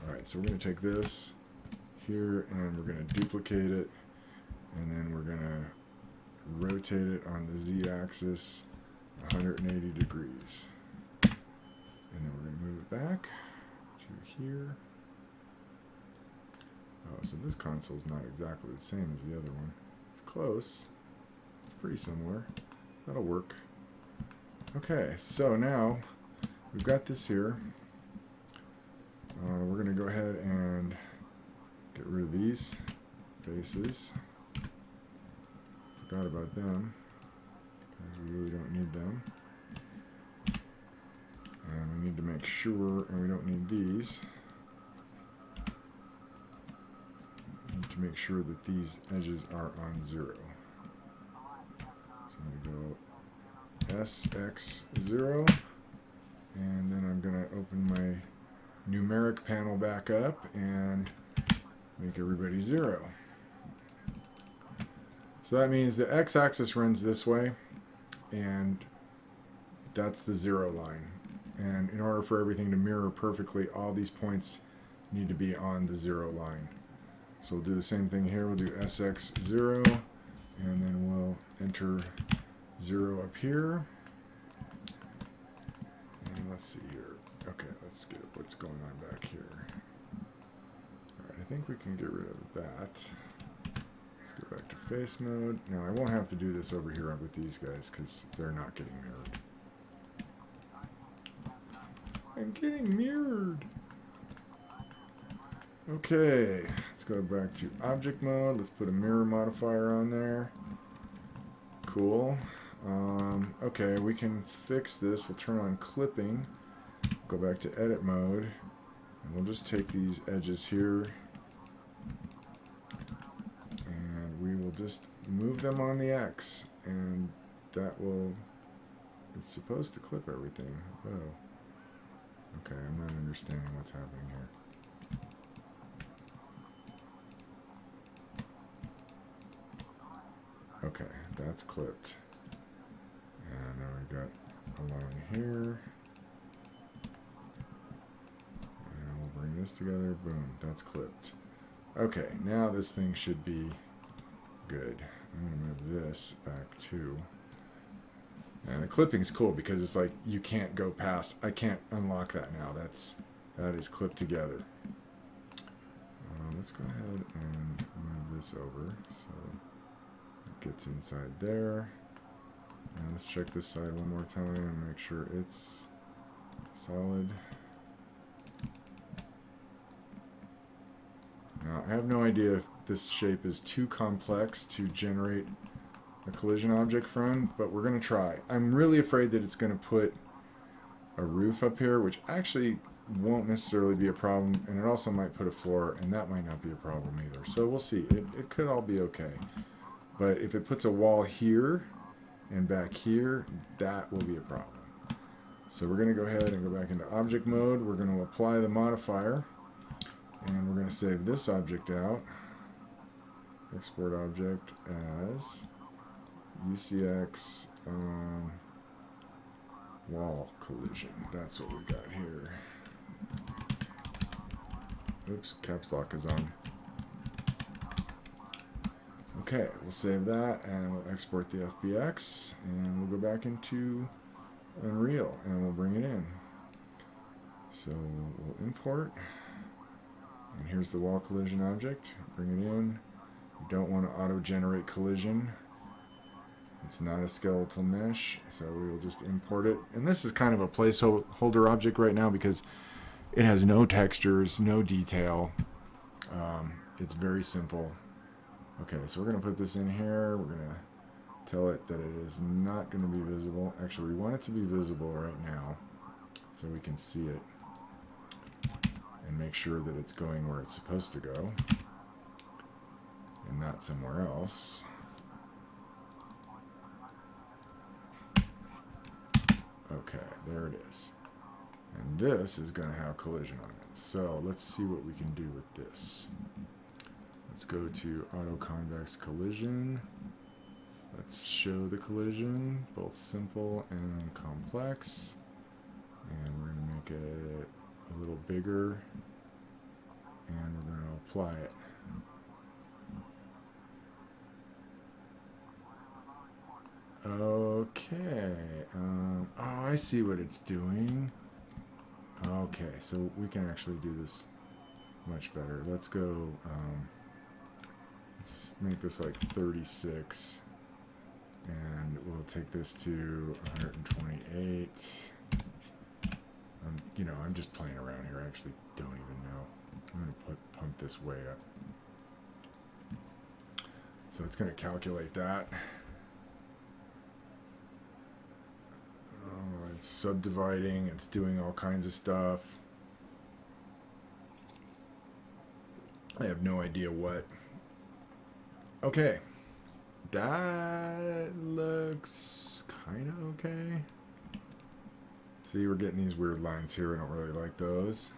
Alright, so we're going to take this here and we're going to duplicate it, and then we're going to rotate it on the Z-axis 180 degrees. And then we're going to move it back to here. Oh, so this console is not exactly the same as the other one. It's close. It's pretty similar. That'll work. Okay, so now we've got this here. We're going to go ahead and get rid of these faces. Forgot about them because we really don't need them. And we need to make sure, and we don't need these. We need to make sure that these edges are on 0. So I'm going to go SX0, and then I'm going to open my numeric panel back up and make everybody 0. So that means the x-axis runs this way, and that's the 0 line. And in order for everything to mirror perfectly, all these points need to be on the 0 line. So we'll do the same thing here. We'll do SX0, and then we'll enter 0 up here. And let's see here. Okay, let's get what's going on back here. Alright, I think we can get rid of that. Let's go back to face mode. Now, I won't have to do this over here with these guys because they're not getting mirrored. I'm getting mirrored! Okay, let's go back to object mode. Let's put a mirror modifier on there. Cool. Okay, we can fix this. We'll turn on clipping. Go back to edit mode, and we'll just take these edges here, and we will just move them on the X, and that will, it's supposed to clip everything. Oh. Okay, I'm not understanding what's happening here. Okay, that's clipped. And now we got a line here. And we'll bring this together. Boom, that's clipped. Okay, now this thing should be good. I'm going to move this back too. And the clipping's cool because it's like you can't go past. I can't unlock that now. That is clipped together. Let's go ahead and move this over so it gets inside there. And let's check this side one more time and make sure it's solid. Now, I have no idea if this shape is too complex to generate a collision object from, but we're going to try. I'm really afraid that it's going to put a roof up here, which actually won't necessarily be a problem, and it also might put a floor, and that might not be a problem either. So we'll see. It could all be okay. But if it puts a wall here and back here, that will be a problem. So we're going to go ahead and go back into object mode. We're going to apply the modifier, and we're going to save this object out. Export object as UCX wall collision. That's what we got here. Oops, caps lock is on. Okay, we'll save that and we'll export the FBX and we'll go back into Unreal and we'll bring it in. So we'll import, and here's the wall collision object. Bring it in. We don't want to auto-generate collision. It's not a skeletal mesh, so we will just import it. And this is kind of a placeholder object right now because it has no textures, no detail. It's very simple. Okay, so we're going to put this in here. We're going to tell it that it is not going to be visible. Actually, we want it to be visible right now so we can see it and make sure that it's going where it's supposed to go and not somewhere else. Okay, there it is. And this is going to have collision on it. So let's see what we can do with this. Let's go to auto convex collision. Let's show the collision, both simple and complex. And we're going to make it a little bigger. And we're going to apply it. Okay. Oh, I see what it's doing. Okay, so we can actually do this much better. Let's go, let's make this like 36. And we'll take this to 128. You know, I'm just playing around here. I actually don't even know. I'm going to pump this way up. So it's going to calculate that. It's subdividing, it's doing all kinds of stuff. I have no idea what. Okay. That looks kind of okay. See, we're getting these weird lines here. I don't really like those.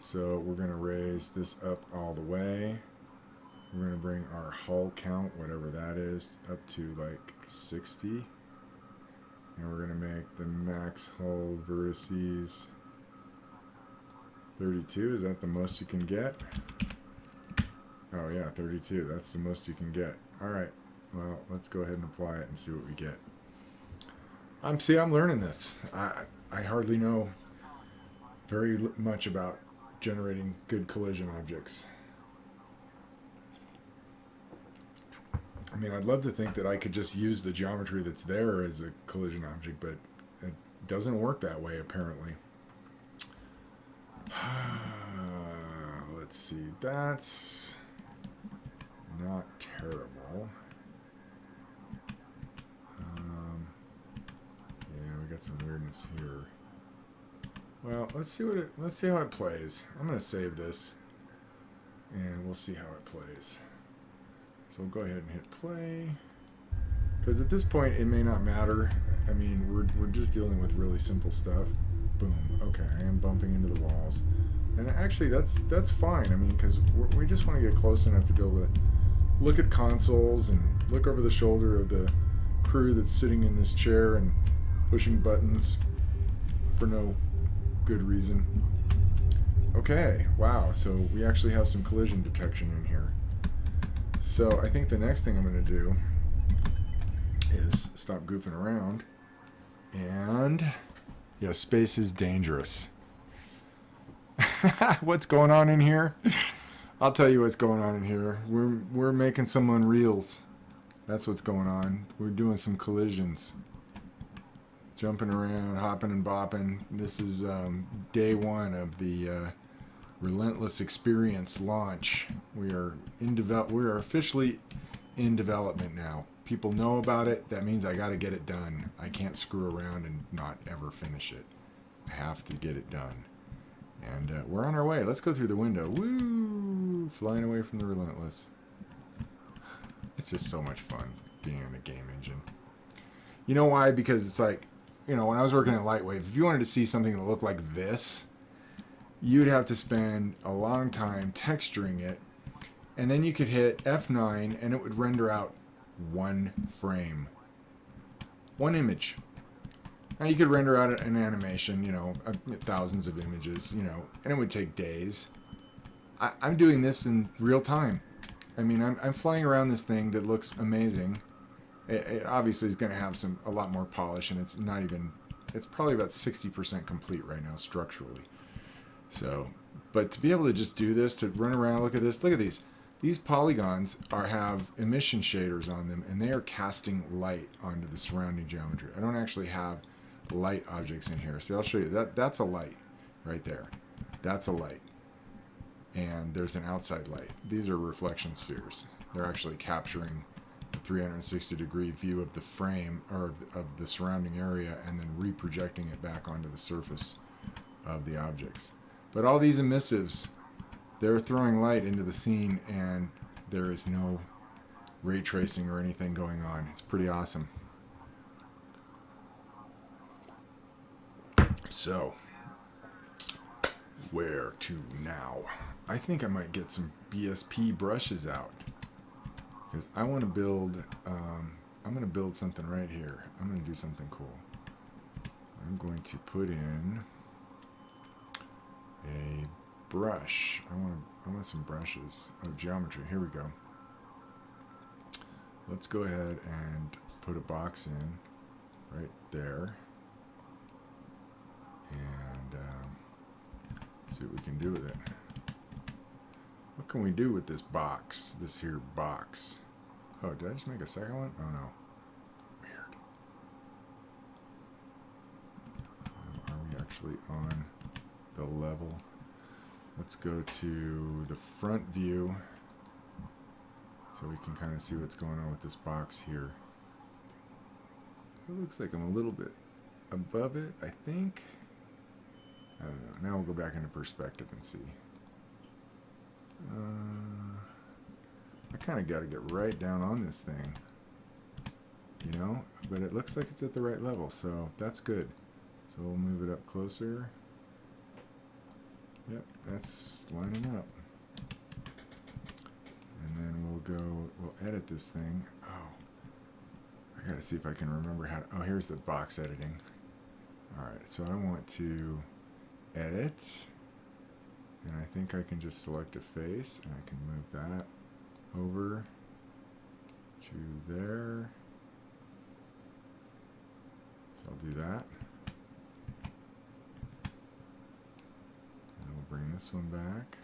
So we're going to raise this up all the way. We're going to bring our hull count, whatever that is, up to like 60. And we're going to make the max hull vertices 32. Is that the most you can get? Oh yeah, 32. That's the most you can get. Alright, well, let's go ahead and apply it and see what we get. I'm learning this. I hardly know very much about generating good collision objects. I mean, I'd love to think that I could just use the geometry that's there as a collision object, but it doesn't work that way, apparently. Let's see. That's not terrible. Yeah, we got some weirdness here. Well, let's see how it plays. I'm going to save this, and we'll see how it plays. So we'll go ahead and hit play. Because at this point, it may not matter. I mean, we're just dealing with really simple stuff. Boom. Okay, I am bumping into the walls. And actually, that's fine. I mean, because we just want to get close enough to be able to look at consoles and look over the shoulder of the crew that's sitting in this chair and pushing buttons for no good reason. Okay, wow. So we actually have some collision detection in here. So I think the next thing I'm going to do is stop goofing around. And yeah, space is dangerous. What's going on in here? I'll tell you what's going on in here. We're making some Unreals. That's what's going on. We're doing some collisions. Jumping around, hopping and bopping. This is day one of the Relentless Experience launch. We are officially in development now. People know about it. That means I got to get it done. I can't screw around and not ever finish it. I have to get it done. And we're on our way. Let's go through the window. Woo! Flying away from the Relentless. It's just so much fun being in a game engine. You know why? Because it's like, you know, when I was working at Lightwave, if you wanted to see something that looked like this, you'd have to spend a long time texturing it, and then you could hit F9 and it would render out one frame, one image. Now you could render out an animation, you know, thousands of images, you know, and it would take days. I'm doing this in real time. I mean, I'm flying around this thing that looks amazing. It obviously is going to have a lot more polish, and it's probably about 60% complete right now structurally. So, but to be able to just do this, to run around, look at this, look at these. These polygons have emission shaders on them, and they are casting light onto the surrounding geometry. I don't actually have light objects in here. So I'll show you that's a light right there. That's a light. And there's an outside light. These are reflection spheres. They're actually capturing a 360-degree view of the frame or of the surrounding area and then reprojecting it back onto the surface of the objects. But all these emissives, they're throwing light into the scene, and there is no ray tracing or anything going on. It's pretty awesome. So, where to now? I think I might get some BSP brushes out, because I want to build, I'm going to build something right here. I'm going to do something cool. I'm going to put in a brush. I want some brushes. Oh, geometry. Here we go. Let's go ahead and put a box in right there. And see what we can do with it. What can we do with this box? This here box. Oh, did I just make a second one? Oh no. Weird. Are we actually on the level? Let's go to the front view so we can kind of see what's going on with this box here. It looks like I'm a little bit above it, I think. I don't know. Now we'll go back into perspective and see. I kind of got to get right down on this thing, you know, but it looks like it's at the right level, so that's good. So we'll move it up closer. Yep, that's lining up. And then we'll edit this thing. Oh, I got to see if I can remember how to, oh, here's the box editing. All right, so I want to edit, and I think I can just select a face, and I can move that over to there. So I'll do that. And we'll bring this one back.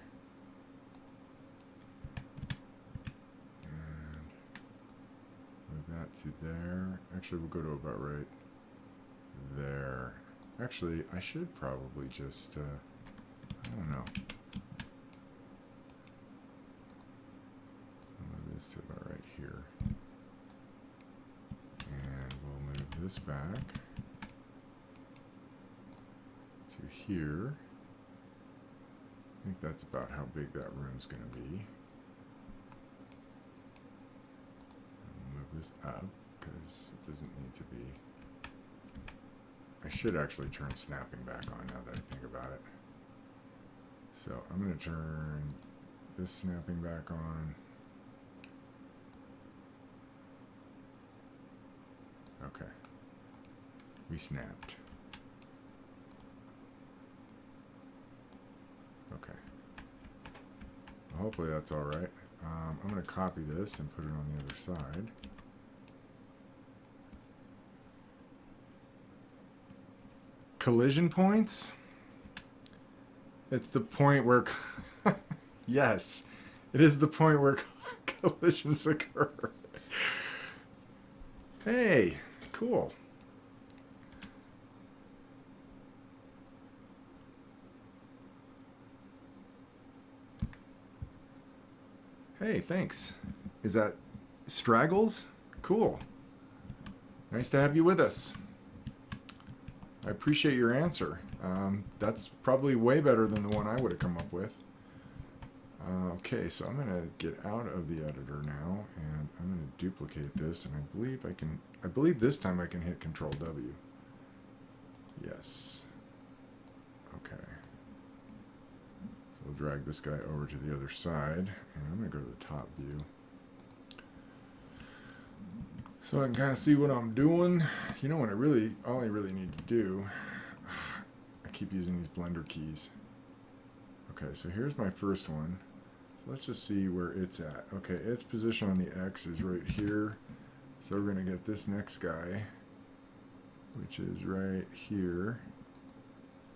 And move that to there. Actually, we'll go to about right there. Actually, I should probably just, I don't know. I'll move this to about right here. And we'll move this back to here. I think that's about how big that room's going to be. I'll move this up because it doesn't need to be. I should actually turn snapping back on now that I think about it. So I'm going to turn this snapping back on. Okay. We snapped. Okay. Well, hopefully that's all right. I'm going to copy this and put it on the other side. Collision points? It's the point where... yes, it is the point where collisions occur. Hey, cool. Hey, thanks. Is that Straggles? Cool. Nice to have you with us. I appreciate your answer. That's probably way better than the one I would have come up with. Okay, so I'm going to get out of the editor now, and I'm going to duplicate this, and I believe this time I can hit Control W. Yes. Okay. So we'll drag this guy over to the other side, and I'm going to go to the top view. So I can kind of see what I'm doing. You know what all I really need to do, I keep using these blender keys. Okay, so here's my first one. So let's just see where it's at. Okay, its position on the X is right here. So we're going to get this next guy, which is right here.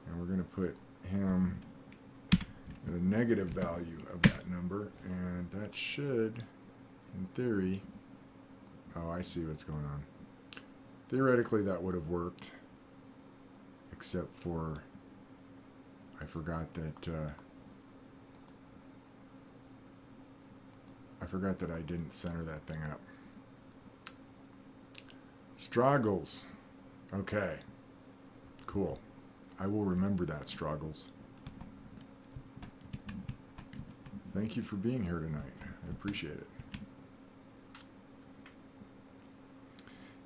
And we're going to put him at a negative value of that number. And that should, in theory, oh, I see what's going on. Theoretically, that would have worked, except for I forgot that I didn't center that thing up. Struggles. Okay. Cool. I will remember that, Struggles. Thank you for being here tonight. I appreciate it.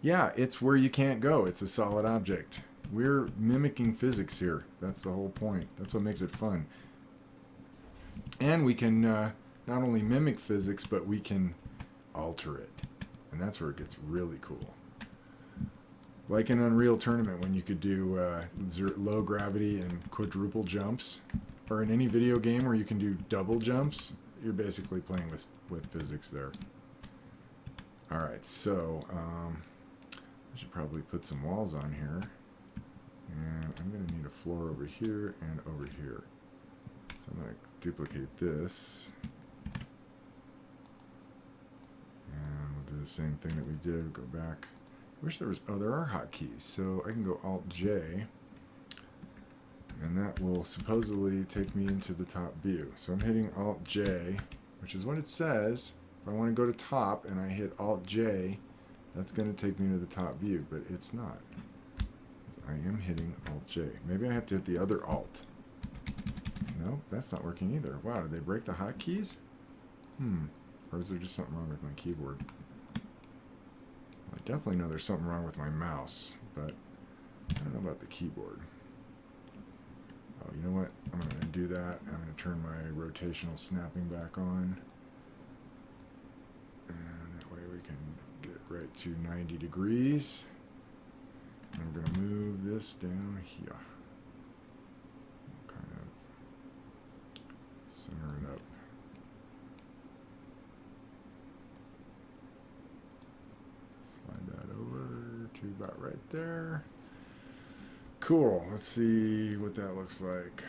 Yeah, it's where you can't go. It's a solid object. We're mimicking physics here. That's the whole point. That's what makes it fun. And we can not only mimic physics, but we can alter it. And that's where it gets really cool. Like in Unreal Tournament, when you could do low gravity and quadruple jumps, or in any video game where you can do double jumps, you're basically playing with physics there. All right, so I should probably put some walls on here. And I'm going to need a floor over here and over here. So I'm going to duplicate this. And we'll do the same thing that we did. Go back. I wish there was, oh, there are hotkeys. So I can go Alt-J. And that will supposedly take me into the top view. So I'm hitting Alt-J, which is what it says. If I want to go to top and I hit Alt-J, that's going to take me to the top view, but it's not. I am hitting Alt-J. Maybe I have to hit the other Alt. No, that's not working either. Wow, did they break the hotkeys? Or is there just something wrong with my keyboard? I definitely know there's something wrong with my mouse, but I don't know about the keyboard. Oh, you know what? I'm going to do that. I'm going to turn my rotational snapping back on. And that way we can get right to 90 degrees. And we're going to move this down here. Kind of center it up. Slide that over to about right there. Cool. Let's see what that looks like.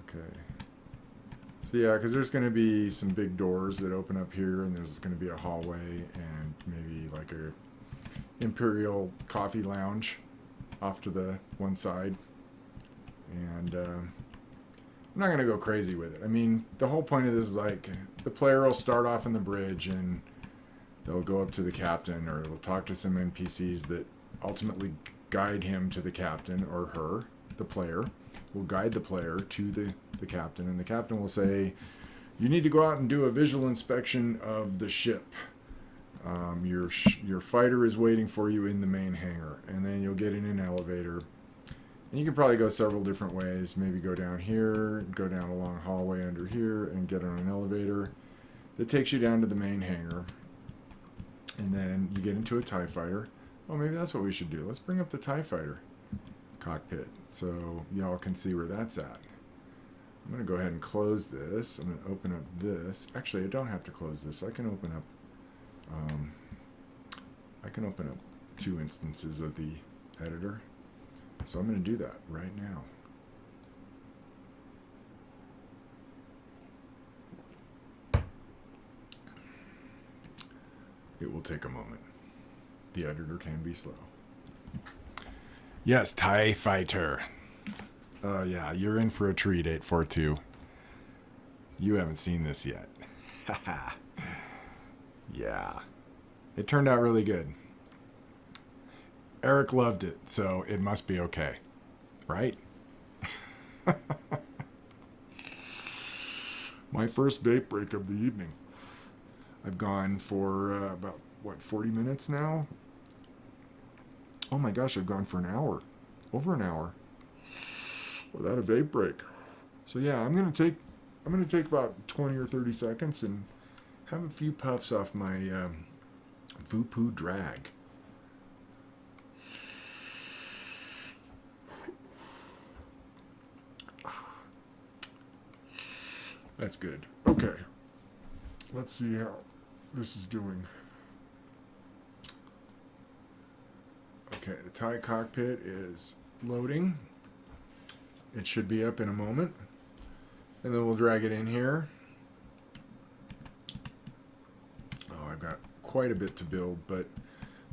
Okay. So yeah, because there's going to be some big doors that open up here, and there's going to be a hallway and maybe like a imperial coffee lounge off to the one side. And I'm not going to go crazy with it. I mean, the whole point of this is like the player will start off in the bridge and they'll go up to the captain, or they'll talk to some NPCs that ultimately guide him to the captain, or her, the player, will guide the player to the captain, and the captain will say, you need to go out and do a visual inspection of the ship. Your fighter is waiting for you in the main hangar, and then you'll get in an elevator. And you can probably go several different ways. Maybe go down here, go down a long hallway under here, and get on an elevator that takes you down to the main hangar. And then you get into a TIE fighter. Oh, maybe that's what we should do. Let's bring up the TIE fighter cockpit so y'all can see where that's at. I'm going to go ahead and close this. I'm going to open up this. Actually, I don't have to close this. I can open up two instances of the editor. So I'm going to do that right now. It will take a moment. The editor can be slow. Yes, TIE Fighter. Yeah, you're in for a treat, 842. You haven't seen this yet. Haha. Yeah. It turned out really good. Eric loved it, so it must be okay. Right? My first vape break of the evening. I've gone for about, 40 minutes now? Oh my gosh, I've gone for an hour. Over an hour. Without a vape break. So yeah, I'm gonna take about 20 or 30 seconds and have a few puffs off my Voopoo Drag. That's good. Okay. Let's see how this is doing. Okay, the TIE cockpit is loading. It should be up in a moment. And then we'll drag it in here. Oh, I've got quite a bit to build, but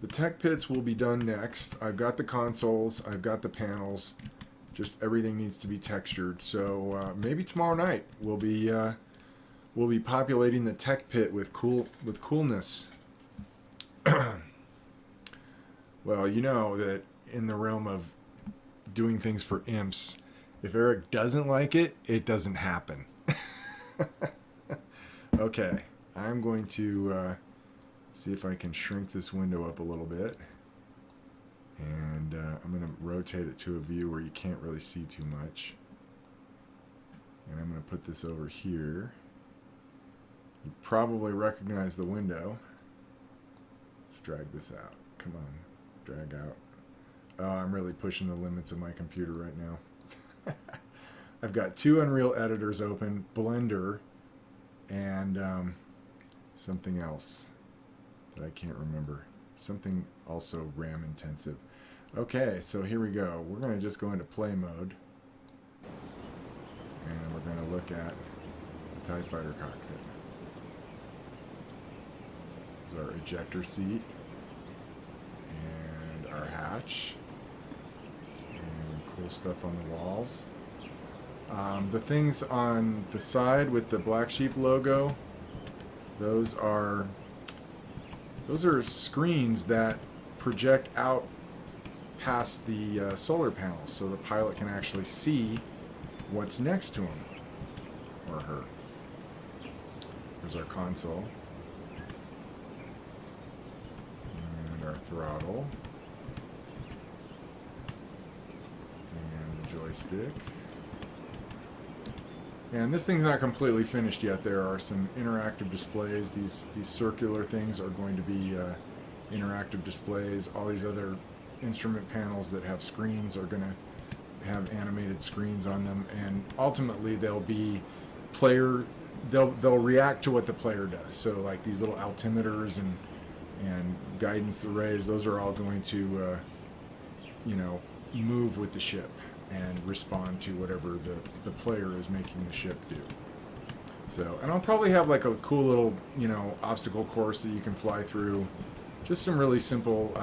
the tech pits will be done next. I've got the consoles, I've got the panels. Just everything needs to be textured. So maybe tomorrow night we'll be populating the tech pit with coolness. Well, you know that in the realm of doing things for imps, if Eric doesn't like it, it doesn't happen. Okay, I'm going to see if I can shrink this window up a little bit. And I'm going to rotate it to a view where you can't really see too much. And I'm going to put this over here. You probably recognize the window. Let's drag this out. Come on, drag out. Oh, I'm really pushing the limits of my computer right now. I've got two Unreal editors open, Blender, and something else that I can't remember. Something also RAM intensive. Okay, so here we go. We're going to just go into play mode. And we're going to look at the TIE Fighter cockpit. There's our ejector seat. And our hatch. And cool stuff on the walls. The things on the side with the Black Sheep logo, those are screens that project out past the solar panels so the pilot can actually see what's next to him or her. There's our console and our throttle and the joystick. And this thing's not completely finished yet. There are some interactive displays. These circular things are going to be interactive displays. All these other instrument panels that have screens are going to have animated screens on them, and ultimately they'll be they'll react to what the player does. So like these little altimeters and guidance arrays, those are all going to move with the ship and respond to whatever the player is making the ship do. So, and I'll probably have like a cool little, obstacle course that you can fly through. Just some really simple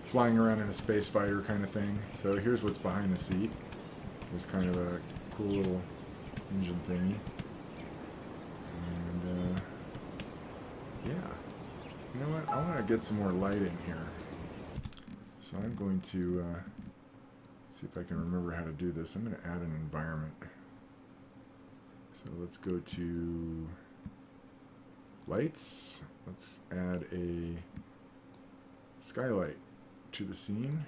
flying around in a space fighter kind of thing. So here's what's behind the seat. There's kind of a cool little engine thingy. And, yeah. You know what? I want to get some more light in here. So I'm going to see if I can remember how to do this. I'm going to add an environment. So let's go to lights. Let's add a skylight to the scene.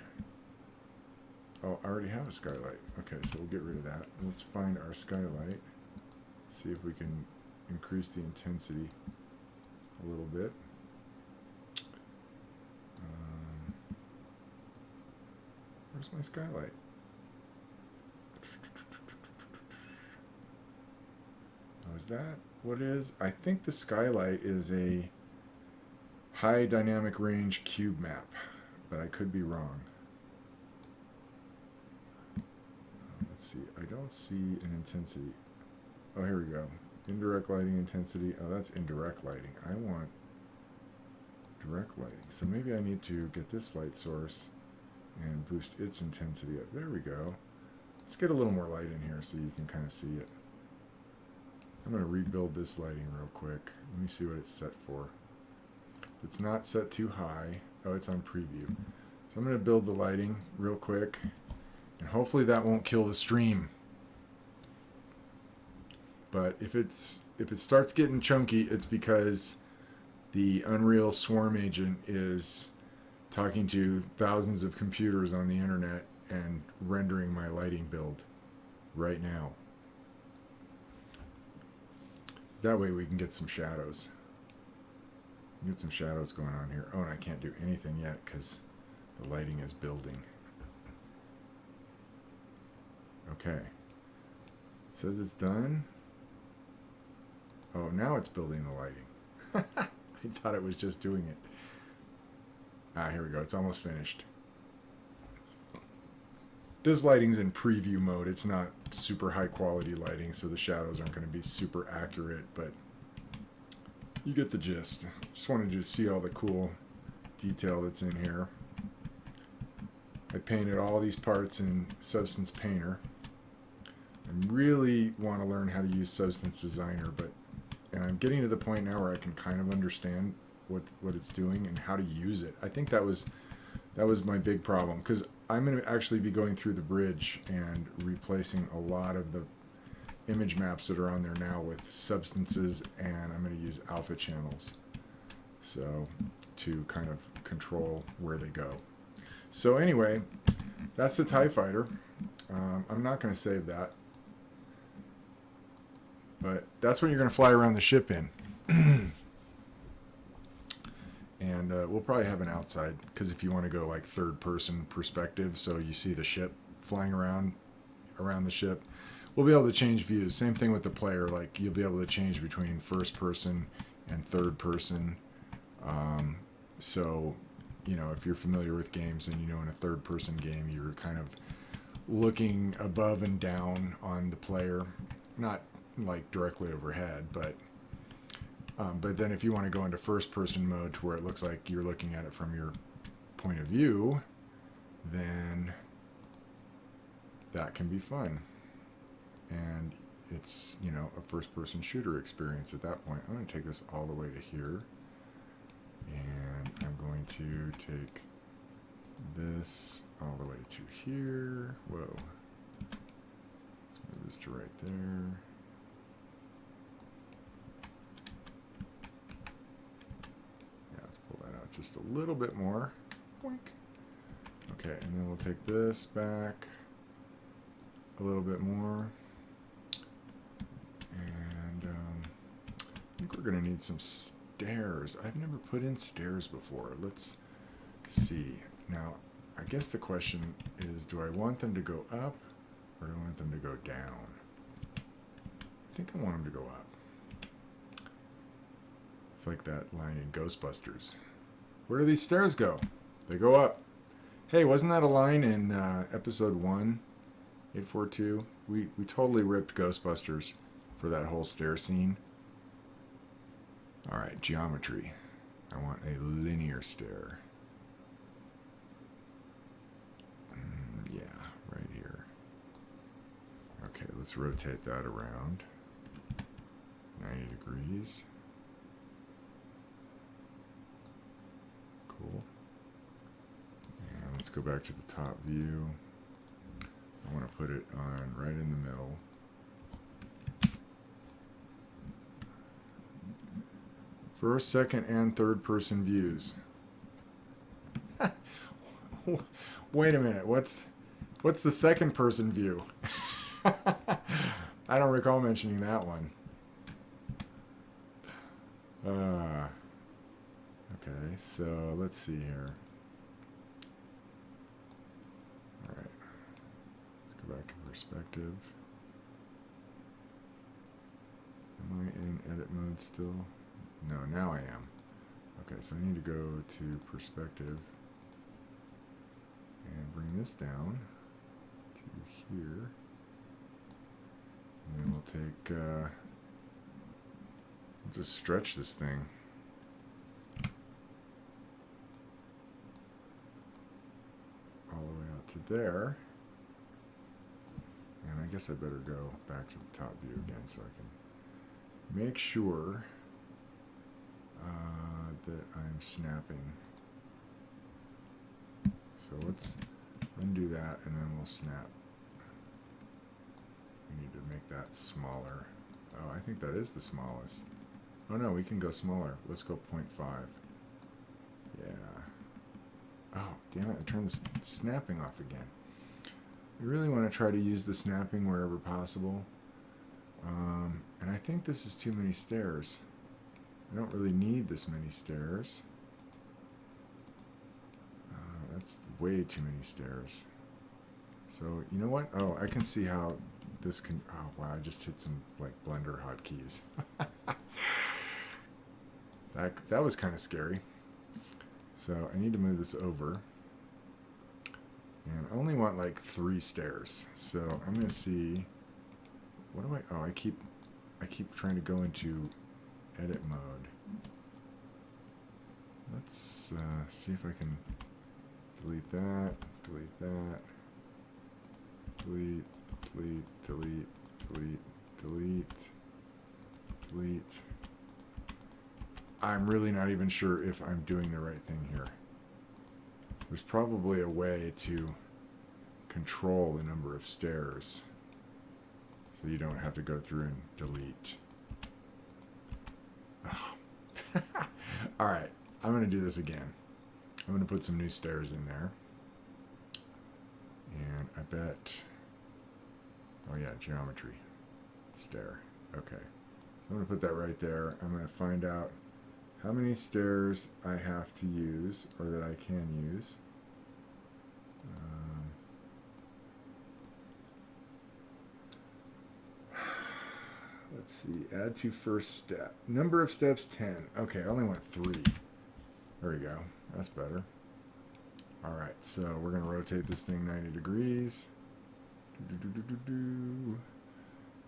Oh, I already have a skylight. Okay, so we'll get rid of that. Let's find our skylight. See if we can increase the intensity a little bit. Where's my skylight? Oh, is that what it is? I think the skylight is a high dynamic range cube map, but I could be wrong. Let's see. I don't see an intensity. Oh, here we go. Indirect lighting intensity. Oh, that's indirect lighting. I want direct lighting. So maybe I need to get this light source and boost its intensity up. There we go. Let's get a little more light in here so you can kind of see it. I'm going to rebuild this lighting real quick. Let me see what it's set for. It's not set too high. Oh, it's on preview. So I'm going to build the lighting real quick, and hopefully that won't kill the stream. But if it starts getting chunky, it's because the Unreal Swarm agent is talking to thousands of computers on the internet and rendering my lighting build right now. That way we can get some shadows. Get some shadows going on here. Oh, and I can't do anything yet because the lighting is building. Okay. It says it's done. Oh, now it's building the lighting. I thought it was just doing it. Ah, here we go. It's almost finished. This lighting's in preview mode. It's not super high quality lighting, so the shadows aren't going to be super accurate, but you get the gist. Just wanted you to see all the cool detail that's in here. I painted all these parts in Substance Painter. I really want to learn how to use Substance Designer, and I'm getting to the point now where I can kind of understand what it's doing and how to use it. I think that was my big problem, because I'm going to actually be going through the bridge and replacing a lot of the image maps that are on there now with substances, and I'm going to use alpha channels so to kind of control where they go. So anyway, that's the TIE Fighter. I'm not going to save that, but that's what you're going to fly around the ship in. And we'll probably have an outside, because if you want to go like third-person perspective, so you see the ship flying around the ship, we'll be able to change views. Same thing with the player. Like, you'll be able to change between first-person and third-person. So, you know, if you're familiar with games, and you know in a third-person game, you're kind of looking above and down on the player, not like directly overhead, but then if you want to go into first-person mode to where it looks like you're looking at it from your point of view, then that can be fun. And it's, you know, a first-person shooter experience at that point. I'm going to take this all the way to here. And I'm going to take this all the way to here. Whoa. Let's move this to right there. Just a little bit more. Boink. Okay, and then we'll take this back a little bit more. And I think we're going to need some stairs. I've never put in stairs before. Let's see. Now, I guess the question is, do I want them to go up or do I want them to go down? I think I want them to go up. It's like that line in Ghostbusters. Where do these stairs go? They go up. Hey, wasn't that a line in episode 1, 842? We totally ripped Ghostbusters for that whole stair scene. Alright, geometry. I want a linear stair. Yeah, right here. Okay, let's rotate that around 90 degrees. Cool. And let's go back to the top view. I want to put it on right in the middle. First, second, and third person views. Wait a minute, what's the second person view? I don't recall mentioning that one. Okay, so let's see here. Alright. Let's go back to perspective. Am I in edit mode still? No, now I am. Okay, so I need to go to perspective and bring this down to here. And then we'll take, we'll just stretch this thing. to there. And I guess I better go back to the top view again so I can make sure that I'm snapping. So let's undo that and then we'll snap. We need to make that smaller. Oh, I think that is the smallest. Oh no, we can go smaller. Let's go 0.5. Yeah. Oh, damn it, I turned the snapping off again. We really want to try to use the snapping wherever possible. And I think this is too many stairs. I don't really need this many stairs. That's way too many stairs. So, you know what? Oh, I can see how this can... Oh, wow, I just hit some, like, Blender hotkeys. That was kind of scary. So, I need to move this over. And I only want, like, 3 stairs. So, I'm going to see... What do I... Oh, I keep trying to go into edit mode. Let's see if I can delete that, delete that, delete, delete, delete, delete, delete, delete. I'm really not even sure if I'm doing the right thing here. There's probably a way to control the number of stairs so you don't have to go through and delete. Oh. All right, I'm going to do this again. I'm going to put some new stairs in there. And I bet... Oh yeah, geometry. Stair. Okay. So I'm going to put that right there. I'm going to find out how many stairs I have to use, or that I can use. Let's see. Add to first step. Number of steps, 10. Okay, I only want 3. There we go. That's better. All right, so we're going to rotate this thing 90 degrees. And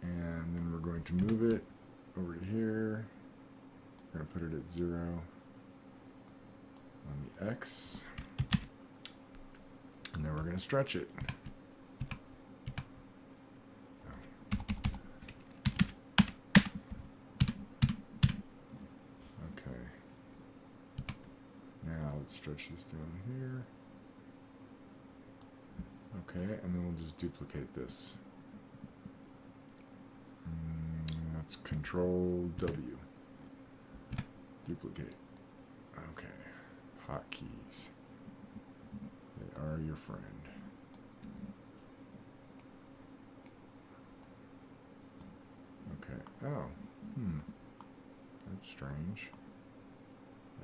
then we're going to move it over to here. We're going to put it at 0 on the X. And then we're going to stretch it. Okay. Now let's stretch this down here. Okay, and then we'll just duplicate this. That's Control W. Duplicate. Okay. Hotkeys. They are your friend. Okay. Oh. That's strange.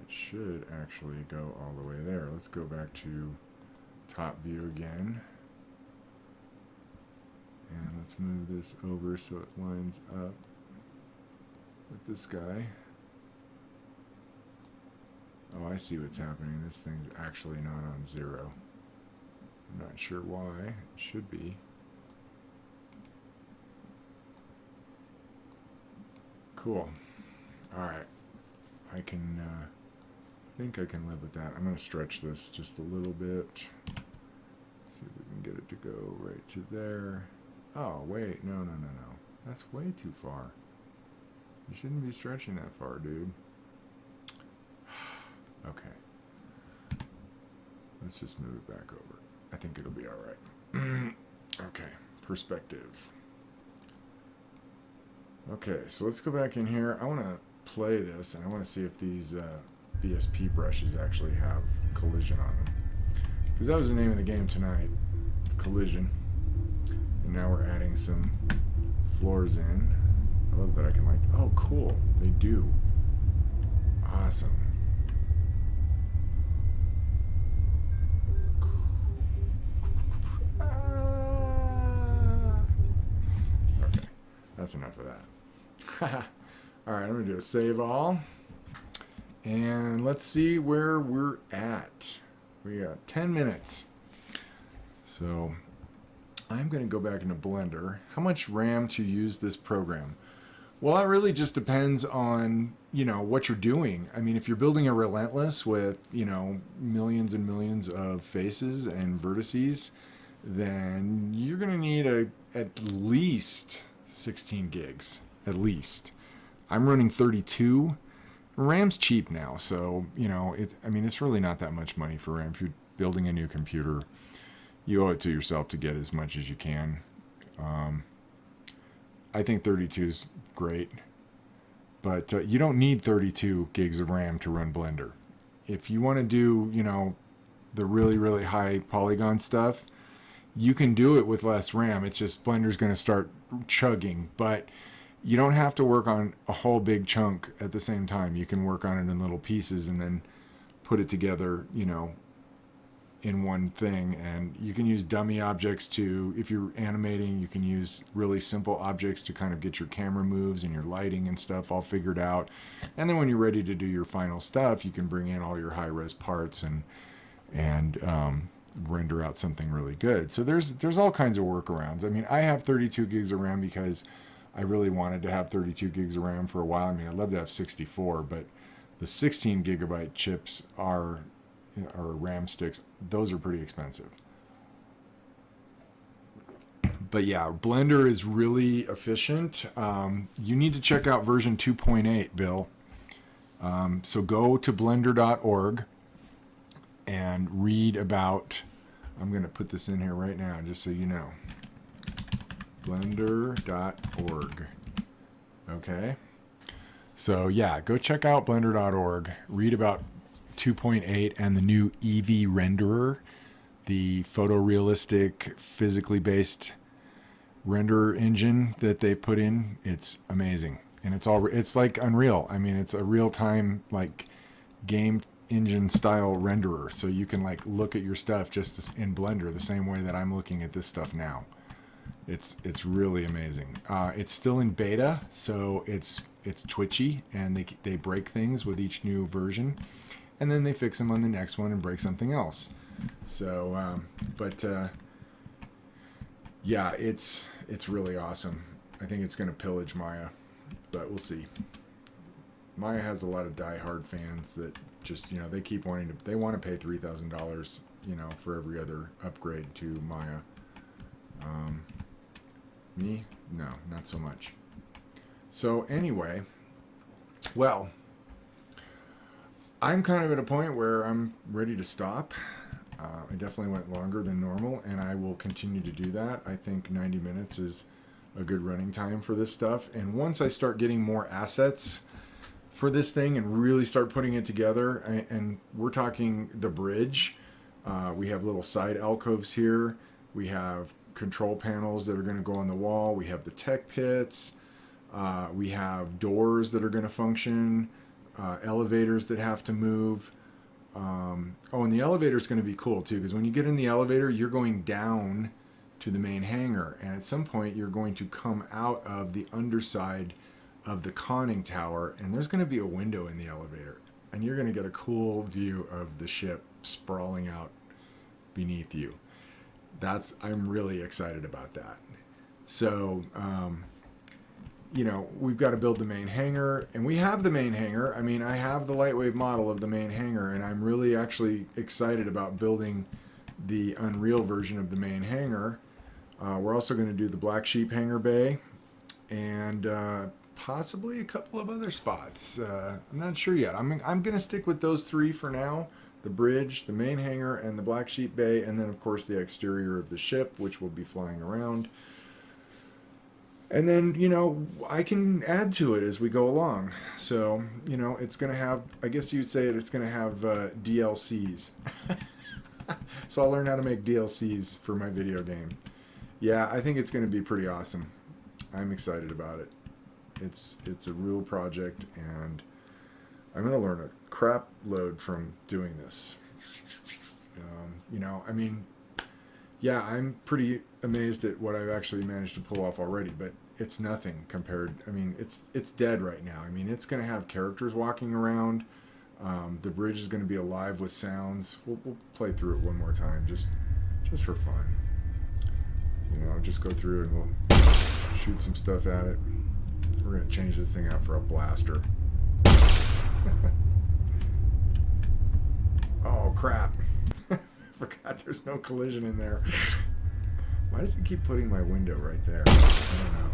It should actually go all the way there. Let's go back to top view again. And let's move this over so it lines up with this guy. Oh, I see what's happening. This thing's actually not on 0. I'm not sure why. It should be. Cool. Alright. I can, think I can live with that. I'm going to stretch this just a little bit. See if we can get it to go right to there. Oh, wait. No. That's way too far. You shouldn't be stretching that far, dude. Okay. Let's just move it back over. I think it'll be alright. Okay. Perspective. Okay, so let's go back in here. I want to play this, and I want to see if these BSP brushes actually have collision on them. Because that was the name of the game tonight. Collision. And now we're adding some floors in. I love that I can like... Oh, cool. They do. Awesome. Okay. That's enough of that. Alright, I'm going to do a save all. And let's see where we're at. We got 10 minutes. So... I'm going to go back into Blender. How much RAM to use this program? Well, that really just depends on, what you're doing. I mean, if you're building a Relentless with, millions and millions of faces and vertices, then you're going to need at least 16 gigs. At least. I'm running 32. RAM's cheap now, so, it's really not that much money for RAM. If you're building a new computer, you owe it to yourself to get as much as you can. I think 32 is great, but you don't need 32 gigs of RAM to run Blender. If you want to do, the really, really high polygon stuff, you can do it with less RAM. It's just Blender's going to start chugging, but you don't have to work on a whole big chunk at the same time. You can work on it in little pieces and then put it together, in one thing. And you can use dummy objects to, if you're animating, you can use really simple objects to kind of get your camera moves and your lighting and stuff all figured out. And then when you're ready to do your final stuff, you can bring in all your high-res parts and render out something really good. So there's all kinds of workarounds. I mean, I have 32 gigs of RAM because I really wanted to have 32 gigs of RAM for a while. I mean, I'd love to have 64, but the 16 gigabyte chips or RAM sticks, those are pretty expensive. But yeah, Blender is really efficient. You need to check out version 2.8, Bill. So go to blender.org and read about, I'm going to put this in here right now just so you know. Blender.org. Okay. So yeah, go check out blender.org. Read about 2.8 and the new Eevee renderer, the photorealistic, physically based render engine that they put in. It's amazing, and it's like Unreal. I mean, it's a real-time like game engine style renderer, so you can like look at your stuff just in Blender the same way that I'm looking at this stuff now. It's really amazing. It's still in beta, so it's twitchy, and they break things with each new version, and then they fix them on the next one and break something else. So, yeah, it's really awesome. I think it's going to pillage Maya, but we'll see. Maya has a lot of die-hard fans that just, they keep they want to pay $3,000, for every other upgrade to Maya. Me? No, not so much. So anyway, well, I'm kind of at a point where I'm ready to stop. I definitely went longer than normal, and I will continue to do that. I think 90 minutes is a good running time for this stuff. And once I start getting more assets for this thing and really start putting it together, and we're talking the bridge, we have little side alcoves here. We have control panels that are going to go on the wall. We have the tech pits. We have doors that are going to function. Elevators that have to move. And the elevator is going to be cool too, because when you get in the elevator, you're going down to the main hangar, and at some point you're going to come out of the underside of the conning tower, and there's going to be a window in the elevator, and you're going to get a cool view of the ship sprawling out beneath you. I'm really excited about that. So, we've got to build the main hangar, and we have the main hangar. I mean, I have the Lightwave model of the main hangar, and I'm really actually excited about building the Unreal version of the main hangar. We're also going to do the Black Sheep hangar bay, and possibly a couple of other spots. I'm not sure yet. I'm going to stick with those three for now. The bridge, the main hangar, and the Black Sheep bay, and then, of course, the exterior of the ship, which will be flying around. And then, I can add to it as we go along. So, it's going to have, I guess you'd say it's going to have DLCs. So I'll learn how to make DLCs for my video game. Yeah, I think it's going to be pretty awesome. I'm excited about it. It's a real project, and I'm going to learn a crap load from doing this. Yeah, I'm pretty amazed at what I've actually managed to pull off already, but it's nothing compared. I mean, it's dead right now. I mean, it's going to have characters walking around. The bridge is going to be alive with sounds. We'll play through it one more time, just for fun. Just go through and we'll shoot some stuff at it. We're going to change this thing out for a blaster. Oh, crap. Forgot there's no collision in there. Why does it keep putting my window right there? I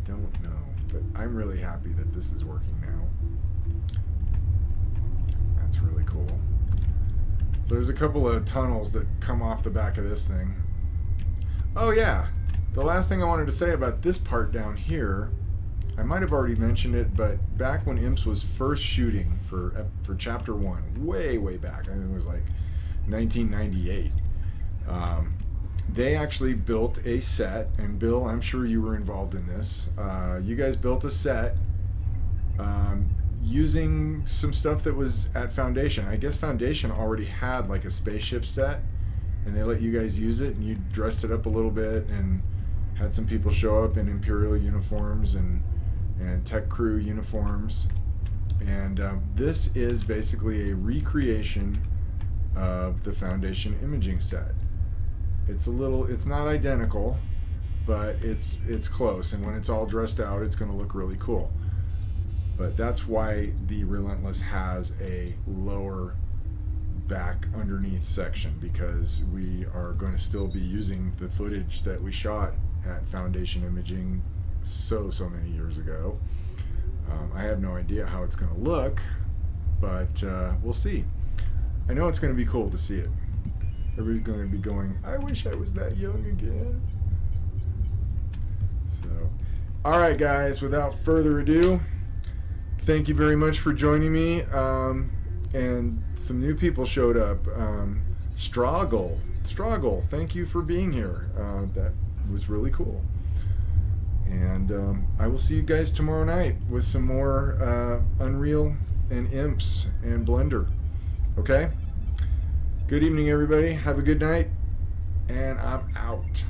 don't know. But I'm really happy that this is working now. That's really cool. So there's a couple of tunnels that come off the back of this thing. Oh yeah, the last thing I wanted to say about this part down here, I might have already mentioned it, but back when Imps was first shooting for Chapter 1, way back, I think it was like 1998, they actually built a set, and Bill, I'm sure you were involved in this. You guys built a set using some stuff that was at Foundation. I guess Foundation already had like a spaceship set, and they let you guys use it, and you dressed it up a little bit and had some people show up in Imperial uniforms and tech crew uniforms. And this is basically a recreation of the Foundation imaging set. It's not identical, but it's close, and when it's all dressed out, it's going to look really cool. But that's why the Relentless has a lower back underneath section, because we are going to still be using the footage that we shot at Foundation Imaging so many years ago. I have no idea how it's going to look, but we'll see. I know it's going to be cool to see it. Everybody's going to be going, I wish I was that young again. So, all right, guys, without further ado, thank you very much for joining me. And some new people showed up. Struggle, thank you for being here. That was really cool. And I will see you guys tomorrow night with some more Unreal and Imps and Blender. Okay? Good evening, everybody. Have a good night. And I'm out.